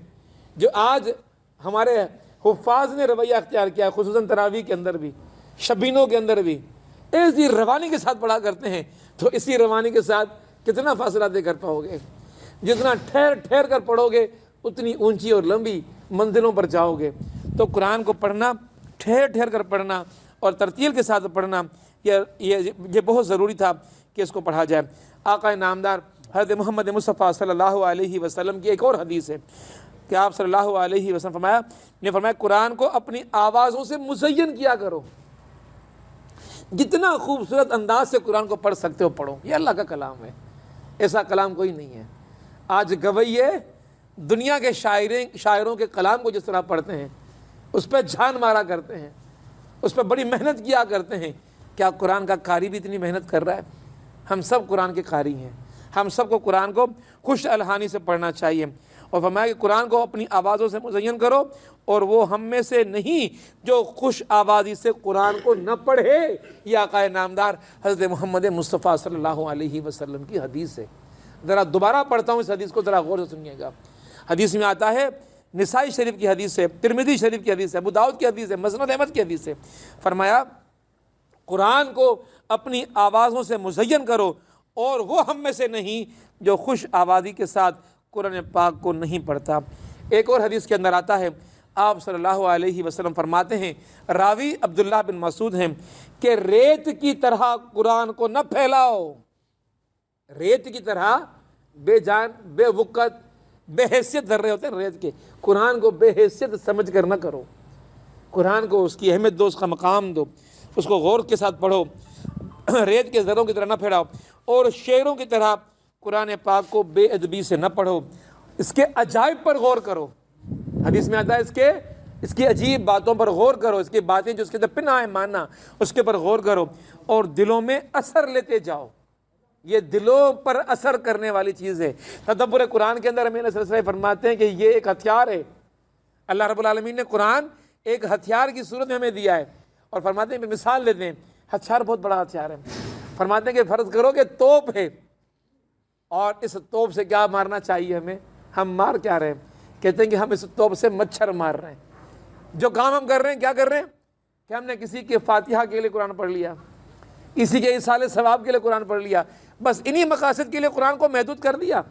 جو آج ہمارے حفاظ نے رویہ اختیار کیا ہے، خصوصاً تراویح کے اندر بھی، شبینوں کے اندر بھی ایسی روانی کے ساتھ پڑھا کرتے ہیں، تو اسی روانی کے ساتھ کتنا فاصلہ طے کر پاؤ گے؟ جتنا ٹھہر کر پڑھو گے اتنی اونچی اور لمبی منزلوں پر جاؤ گے۔ تو قرآن کو پڑھنا، ٹھہر کر پڑھنا اور ترتیل کے ساتھ پڑھنا، یہ بہت ضروری تھا کہ اس کو پڑھا جائے۔ آقا نامدار حضرت محمد مصطفیٰ صلی اللہ علیہ وسلم کی ایک اور حدیث ہے کہ آپ صلی اللہ علیہ وسلم فرمایا قرآن کو اپنی آوازوں سے مزین کیا کرو، جتنا خوبصورت انداز سے قرآن کو پڑھ سکتے ہو پڑھو، یہ اللہ کا کلام ہے، ایسا کلام کوئی نہیں ہے۔ آج گویے دنیا کے شاعروں کے کلام کو جس طرح پڑھتے ہیں، اس پہ جان مارا کرتے ہیں، اس پہ بڑی محنت کیا کرتے ہیں، کیا قرآن کا قاری بھی اتنی محنت کر رہا ہے؟ ہم سب قرآن کے قاری ہیں، ہم سب کو قرآن کو خوش الحانی سے پڑھنا چاہیے، اور فرمایا کہ قرآن کو اپنی آوازوں سے مزین کرو، اور وہ ہم میں سے نہیں جو خوش آوازی سے قرآن کو نہ پڑھے۔ یہ آقا نامدار حضرت محمد مصطفیٰ صلی اللہ علیہ وسلم کی حدیث ہے۔ ذرا دوبارہ پڑھتا ہوں اس حدیث کو، ذرا غور سے سنیے گا۔ حدیث میں آتا ہے، نسائی شریف کی حدیث ہے، ترمذی شریف کی حدیث ہے، ابو داؤد کی حدیث ہے، مسند احمد کی حدیث ہے، فرمایا قرآن کو اپنی آوازوں سے مزین کرو، اور وہ ہم میں سے نہیں جو خوش آوازی کے ساتھ قرآن پاک کو نہیں پڑھتا۔ ایک اور حدیث کے اندر آتا ہے، آپ صلی اللہ علیہ وسلم فرماتے ہیں، راوی عبداللہ بن مسعود ہیں، کہ ریت کی طرح قرآن کو نہ پھیلاؤ، ریت کی طرح بے جان، بے وقت، بے حیثیت ذرے ہوتے ہیں ریت کے، قرآن کو بے حیثیت سمجھ کر نہ کرو، قرآن کو اس کی اہمیت دو، اس کا مقام دو، اس کو غور کے ساتھ پڑھو، ریت کے ذروں کی طرح نہ پھیلاؤ، اور شعروں کی طرح قرآن پاک کو بے ادبی سے نہ پڑھو، اس کے عجائب پر غور کرو۔ حدیث میں آتا ہے اس کے اس کی عجیب باتوں پر غور کرو، اس کی باتیں جو اس کے اندر پنہاں ہے ماننا، اس کے پر غور کرو اور دلوں میں اثر لیتے جاؤ۔ یہ دلوں پر اثر کرنے والی چیز ہے۔ تدبر قرآن کے اندر امین صلی اللہ علیہ وسلم فرماتے ہیں کہ یہ ایک ہتھیار ہے۔ اللہ رب العالمین نے قرآن ایک ہتھیار کی صورت میں ہمیں دیا ہے، اور فرماتے ہیں، مثال دیتے ہیں، ہتھیار بہت بڑا ہتھیار ہے۔ فرماتے ہیں کہ فرض کرو کہ توپ ہے، اور اس توپ سے کیا مارنا چاہیے ہمیں؟ ہم مار کیا رہے ہیں؟ کہتے ہیں کہ ہم اس توپ سے مچھر مار رہے ہیں۔ جو کام ہم کر رہے ہیں، کیا کر رہے ہیں کہ ہم نے کسی کے فاتحہ کے لیے قرآن پڑھ لیا، کسی کے ایصال ثواب کے لیے قرآن پڑھ لیا، بس انہی مقاصد کے لیے قرآن کو محدود کر دیا۔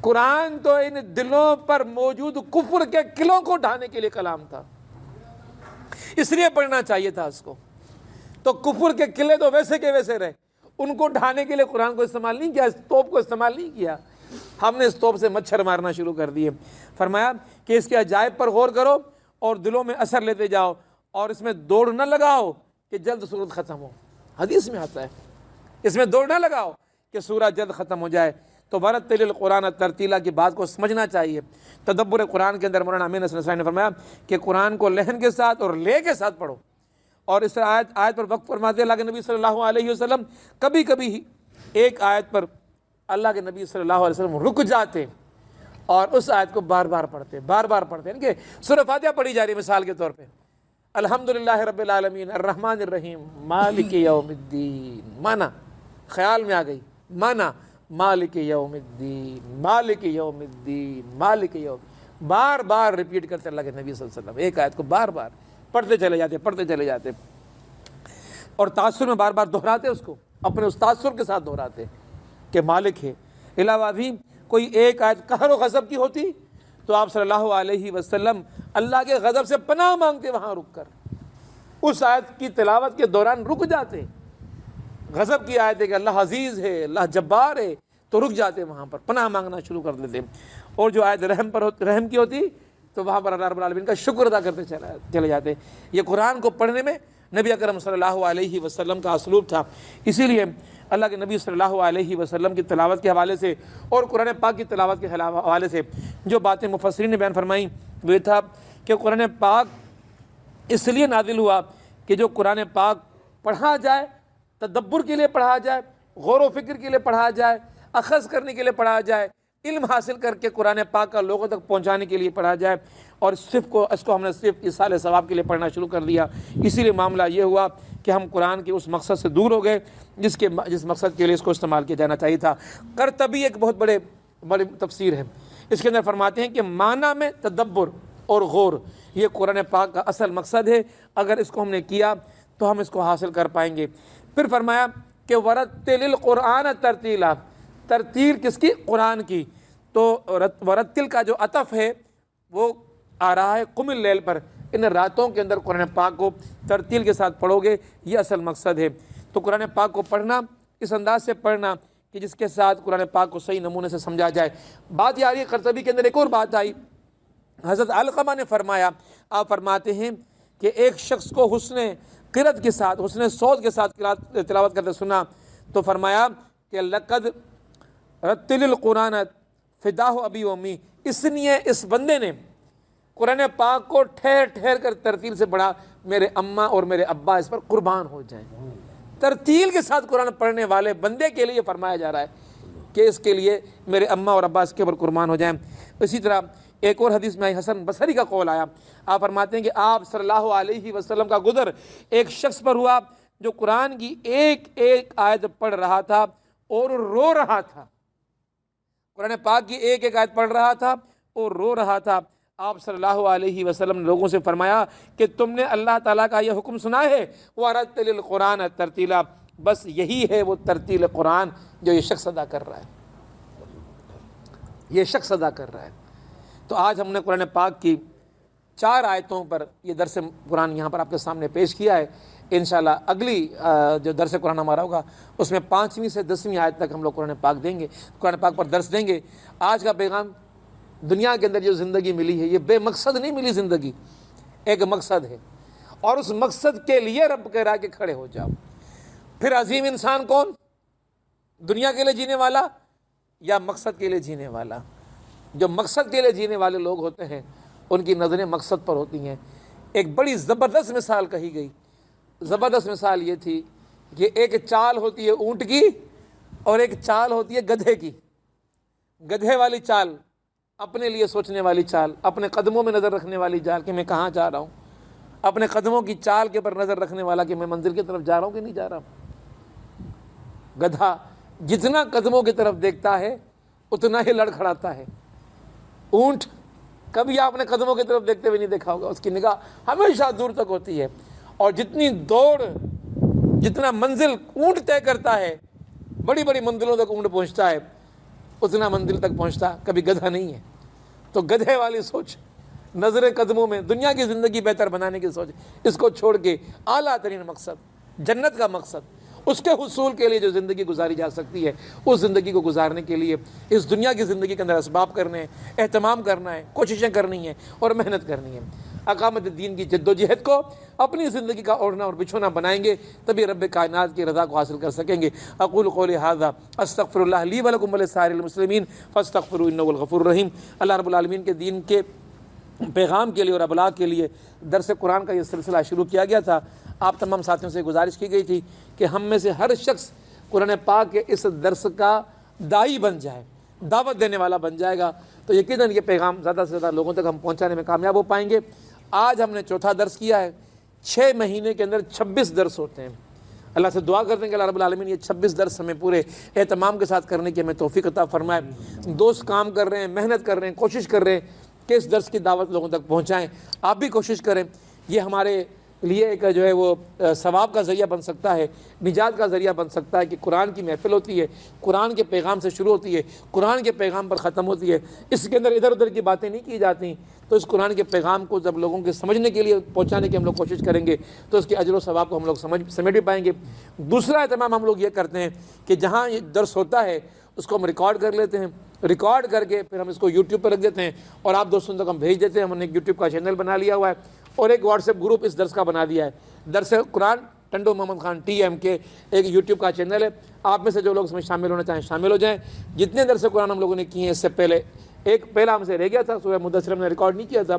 قرآن تو ان دلوں پر موجود کفر کے قلعوں کو ڈھانے کے لیے کلام تھا، اس لیے پڑھنا چاہیے تھا اس کو۔ تو کفر کے قلعے تو ویسے کے ویسے رہے، ان کو ڈھانے کے لیے قرآن کو استعمال نہیں کیا، اس توپ کو استعمال نہیں کیا۔ ہم نے اس توپ سے مچھر مارنا شروع کر دیے۔ فرمایا کہ اس کے عجائب پر غور کرو اور دلوں میں اثر لیتے جاؤ، اور اس میں دوڑ نہ لگاؤ کہ جلد سورت ختم ہو۔ حدیث میں آتا ہے اس میں دوڑ نہ لگاؤ کہ سورہ جلد ختم ہو جائے۔ تو ورتل القرآن ترتیلا کی بات کو سمجھنا چاہیے۔ تدبر قرآن کے اندر مولانا امین حسن نے فرمایا کہ قرآن کو لحن کے ساتھ اور لے کے ساتھ پڑھو، اور اس آیت پر وقف فرماتے اللہ کے نبی صلی اللہ علیہ وسلم کبھی کبھی ہی ایک آیت پر اللہ کے نبی صلی اللہ علیہ وسلم رک جاتے اور اس آیت کو بار بار پڑھتے یعنی کہ سورہ فاتحہ پڑھی جا رہی ہے مثال کے طور پہ، الحمدللہ رب العالمین الرحمن الرحیم مالک یوم الدین، مانا خیال میں آ گئی، مانا مالک یوم الدین مالک یوم الدین مالک یوم، بار بار ریپیٹ کرتے اللہ کے نبی صلی اللہ علیہ وسلم ایک آیت کو بار بار پڑھتے چلے جاتے، اور تاثر میں بار بار دہراتے اس کو، اپنے اس تاثر کے ساتھ دہراتے کہ مالک ہے۔ علاوہ بھی کوئی ایک آیت قہر و غضب کی ہوتی تو آپ صلی اللہ علیہ وسلم اللہ کے غضب سے پناہ مانگتے، وہاں رک کر اس آیت کی تلاوت کے دوران رک جاتے۔ غضب کی آیت ہے کہ اللہ عزیز ہے، اللہ جبار ہے، تو رک جاتے، وہاں پر پناہ مانگنا شروع کر دیتے۔ اور جو آیت رحم کی ہوتی تو وہاں پر اللہ رب العالمین کا شکر ادا کرتے چلے جاتے۔ یہ قرآن کو پڑھنے میں نبی اکرم صلی اللہ علیہ وسلم کا اسلوب تھا۔ اسی لیے اللہ کے نبی صلی اللہ علیہ وسلم کی تلاوت کے حوالے سے اور قرآن پاک کی تلاوت کے حوالے سے جو باتیں مفسرین نے بیان فرمائیں وہ تھا کہ قرآن پاک اس لیے نازل ہوا کہ جو قرآن پاک پڑھا جائے، تدبر کے لیے پڑھا جائے، غور و فکر کے لیے پڑھا جائے، اخذ کرنے کے لیے پڑھا جائے، علم حاصل کر کے قرآن پاک کا لوگوں تک پہنچانے کے لیے پڑھا جائے، اور اس کو ہم نے صرف ایصال ثواب کے لیے پڑھنا شروع کر دیا۔ اسی لیے معاملہ یہ ہوا کہ ہم قرآن کے اس مقصد سے دور ہو گئے جس مقصد کے لیے اس کو استعمال کیا جانا چاہیے تھا۔ قرطبی ایک بہت بڑی تفسیر ہے، اس کے اندر فرماتے ہیں کہ معنی میں تدبر اور غور یہ قرآن پاک کا اصل مقصد ہے، اگر اس کو ہم نے کیا تو ہم اس کو حاصل کر پائیں گے۔ پھر فرمایا کہ ورتل القرآن ترتیلا، ترتیل کس کی؟ قرآن کی۔ تو ورتل کا جو عطف ہے وہ آ رہا ہے قم اللیل پر، ان راتوں کے اندر قرآن پاک کو ترتیل کے ساتھ پڑھو گے، یہ اصل مقصد ہے۔ تو قرآن پاک کو پڑھنا اس انداز سے پڑھنا کہ جس کے ساتھ قرآن پاک کو صحیح نمونے سے سمجھا جائے۔ بات یہ آ رہی ہے قرطبی کے اندر ایک اور بات آئی، حضرت علقمہ نے فرمایا، آپ فرماتے ہیں کہ ایک شخص کو حسن قرأت کے ساتھ، حسن صوت کے ساتھ تلاوت کرتے سنا تو فرمایا کہ لقد رتل القرآن فداہ ابی و امی، اس لیے اس بندے نے قرآن پاک کو ٹھہر ٹھہر کر ترتیل سے پڑھا، میرے اماں اور میرے ابا اس پر قربان ہو جائیں۔ ترتیل کے ساتھ قرآن پڑھنے والے بندے کے لیے فرمایا جا رہا ہے کہ اس کے لیے میرے اماں اور ابا اس کے اوپر قربان ہو جائیں۔ اسی طرح ایک اور حدیث میں حسن بصری کا قول آیا، آپ فرماتے ہیں کہ آپ صلی اللہ علیہ وسلم کا گزر ایک شخص پر ہوا جو قرآن کی ایک ایک آیت پڑھ رہا تھا اور رو رہا تھا، قرآن پاک کی ایک ایک آیت پڑھ رہا تھا اور رو رہا تھا۔ آپ صلی اللہ علیہ وسلم نے لوگوں سے فرمایا کہ تم نے اللہ تعالیٰ کا یہ حکم سنا ہے وَرَتِّلِ الْقُرْآنَ تَرْتِيلًا، بس یہی ہے وہ ترتیل قرآن جو یہ شخص ادا کر رہا ہے، یہ شخص ادا کر رہا ہے۔ تو آج ہم نے قرآن پاک کی 4 آیتوں پر یہ درس قرآن یہاں پر آپ کے سامنے پیش کیا ہے۔ انشاءاللہ اگلی جو درس قرآن ہمارا ہوگا اس میں 5ویں سے 10ویں آیت تک ہم لوگ قرآن پاک دیں گے، قرآن پاک پر درس دیں گے۔ آج کا پیغام، دنیا کے اندر جو زندگی ملی ہے یہ بے مقصد نہیں ملی زندگی، ایک مقصد ہے، اور اس مقصد کے لیے رب کہہ رہا کہ کھڑے ہو جاؤ۔ پھر عظیم انسان کون؟ دنیا کے لیے جینے والا یا مقصد کے لیے جینے والا؟ جو مقصد کے لیے جینے والے لوگ ہوتے ہیں ان کی نظریں مقصد پر ہوتی ہیں۔ ایک بڑی زبردست مثال کہی گئی، زبردست مثال یہ تھی کہ ایک چال ہوتی ہے اونٹ کی اور ایک چال ہوتی ہے گدھے کی۔ گدھے والی چال اپنے لیے سوچنے والی چال، اپنے قدموں میں نظر رکھنے والی چال کہ میں کہاں جا رہا ہوں، اپنے قدموں کی چال کے پر نظر رکھنے والا کہ میں منزل کی طرف جا رہا ہوں کہ نہیں جا رہا ہوں۔ گدھا جتنا قدموں کی طرف دیکھتا ہے اتنا ہی لڑکھڑاتا ہے۔ اونٹ کبھی آپ نے قدموں کی طرف دیکھتے ہوئے نہیں دیکھا ہوگا، اس کی نگاہ ہمیشہ دور تک ہوتی ہے، اور جتنی دوڑ، جتنا منزل اونٹ طے کرتا ہے، بڑی بڑی منزلوں تک اونٹ پہنچتا ہے، اتنا منزل تک پہنچتا کبھی گدھا نہیں ہے۔ تو گدھے والی سوچ، نظر قدموں میں دنیا کی زندگی بہتر بنانے کی سوچ، اس کو چھوڑ کے اعلیٰ ترین مقصد، جنت کا مقصد، اس کے حصول کے لیے جو زندگی گزاری جا سکتی ہے، اس زندگی کو گزارنے کے لیے اس دنیا کی زندگی کے اندر اسباب کرنے ہیں، اہتمام کرنا ہے، کوششیں کرنی ہیں اور محنت کرنی ہے۔ اقامت دین کی جد و جہد کو اپنی زندگی کا اوڑھنا اور بچھونا بنائیں گے، تبھی رب کائنات کی رضا کو حاصل کر سکیں گے۔ اقول قولی ھذا استغفر اللہ لی ولکم ولسائر المسلمین فاستغفروا انہ هو الغفور الرحیم۔ اللہ رب العالمین کے دین کے پیغام کے لیے اور ابلاغ کے لیے درس قرآن کا یہ سلسلہ شروع کیا گیا تھا۔ آپ تمام ساتھیوں سے گزارش کی گئی تھی کہ ہم میں سے ہر شخص قرآن پاک کے اس درس کا داعی بن جائے، دعوت دینے والا بن جائے گا تو یقیناً یہ پیغام زیادہ سے زیادہ لوگوں تک ہم پہنچانے میں کامیاب ہو پائیں گے۔ آج ہم نے چوتھا درس کیا ہے، 6 مہینے کے اندر 26 درس ہوتے ہیں۔ اللہ سے دعا کرتے ہیں کہ اللہ رب العالمین یہ 26 درس ہمیں پورے اہتمام کے ساتھ کرنے کی ہمیں توفیق عطا فرمائے۔ دوست کام کر رہے ہیں، محنت کر رہے ہیں، کوشش کر رہے ہیں کہ اس درس کی دعوت لوگوں تک پہنچائیں۔ آپ بھی کوشش کریں، یہ ہمارے لیے ایک جو ہے وہ ثواب کا ذریعہ بن سکتا ہے، نجات کا ذریعہ بن سکتا ہے کہ قرآن کی محفل ہوتی ہے، قرآن کے پیغام سے شروع ہوتی ہے، قرآن کے پیغام پر ختم ہوتی ہے، اس کے اندر ادھر ادھر کی باتیں نہیں کی جاتی۔ تو اس قرآن کے پیغام کو جب لوگوں کے سمجھنے کے لیے پہنچانے کی ہم لوگ کوشش کریں گے تو اس کے اجر و ثواب کو ہم لوگ سمجھ بھی پائیں گے۔ دوسرا اہتمام ہم لوگ یہ کرتے ہیں کہ جہاں یہ درس ہوتا ہے اس کو ہم ریکارڈ کر لیتے ہیں، ریکارڈ کر کے پھر ہم اس کو یوٹیوب پر رکھ دیتے ہیں اور آپ دوستوں تک ہم بھیج دیتے ہیں۔ ہم نے ایک یوٹیوب کا چینل بنا لیا ہوا ہے اور ایک واٹس ایپ گروپ اس درس کا بنا دیا ہے۔ درس قرآن ٹنڈو محمد خان TM کے ایک یوٹیوب کا چینل ہے، آپ میں سے جو لوگ اس میں شامل ہونا چاہیں شامل ہو جائیں۔ جتنے درس قرآن ہم لوگوں نے کیے ہیں، اس سے پہلے پہلا ہم سے رہ گیا تھا، سورہ مدثر ہم نے ریکارڈ نہیں کیا تھا،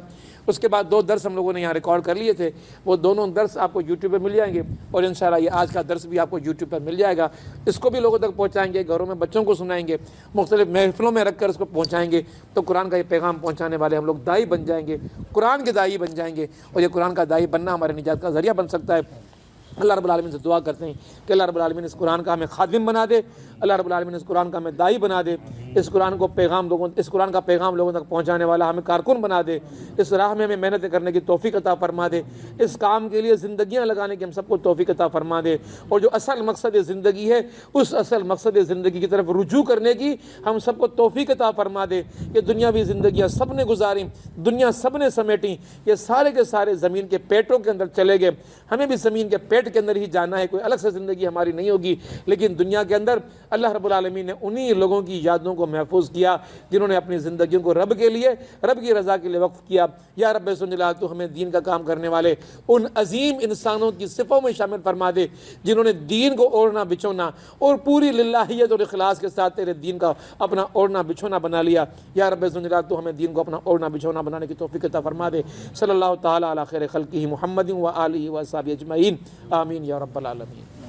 اس کے بعد 2 درس ہم لوگوں نے یہاں ریکارڈ کر لیے تھے، وہ دونوں درس آپ کو یوٹیوب پہ مل جائیں گے اور انشاءاللہ یہ آج کا درس بھی آپ کو یوٹیوب پر مل جائے گا۔ اس کو بھی لوگوں تک پہنچائیں گے، گھروں میں بچوں کو سنائیں گے، مختلف محفلوں میں رکھ کر اس کو پہنچائیں گے، تو قرآن کا یہ پیغام پہنچانے والے ہم لوگ داعی بن جائیں گے، قرآن کے داعی بن جائیں گے، اور یہ قرآن کا داعی بننا ہمارے نجات کا ذریعہ بن سکتا ہے۔ اللہ رب العالمین سے دعا کرتے ہیں کہ اللہ رب العالمین اس قرآن کا ہمیں خادم بنا دے، اللہ رب العالمین اس قرآن کا ہمیں داعی بنا دے، اس قرآن کا پیغام لوگوں تک پہنچانے والا ہمیں کارکن بنا دے، اس راہ میں ہمیں محنت کرنے کی توفیق عطا فرما دے، اس کام کے لیے زندگیاں لگانے کی ہم سب کو توفیق عطا فرما دے، اور جو اصل مقصد زندگی ہے اس اصل مقصد زندگی کی طرف رجوع کرنے کی ہم سب کو توفیق عطا فرما دے کہ دنیاوی زندگیاں سب نے گزاریں، دنیا سب نے سمیٹیں، یہ سارے کے سارے زمین کے پیٹوں کے اندر چلے گئے، ہمیں بھی زمین کے پیٹ کے اندر ہی جانا ہے، کوئی الگ سے زندگی ہماری نہیں ہوگی، لیکن دنیا کے اندر اللہ رب العالمین نے انہی لوگوں کی یادوں کو محفوظ کیا جنہوں نے اپنی زندگیوں کو رب کے لیے، رب کی رضا کے لیے وقف کیا۔ یا رب سنجلا تو ہمیں دین کا کام کرنے والے ان عظیم انسانوں کی صفوں میں شامل فرما دے جنہوں نے دین کو اوڑھنا بچھونا اور پوری للہیت اور اخلاص کے ساتھ تیرے دین کا اپنا اوڑھنا بچھونا بنا لیا۔ یا رب سنجلا تو ہمیں دین کو اپنا اوڑھنا بچھونا بنانے کی توفیق عطا فرما دے۔ صلی اللہ تعالی علی خیر خلقہ محمد و آلہ و صحبہ اجمعین، آمین یا رب العالمین۔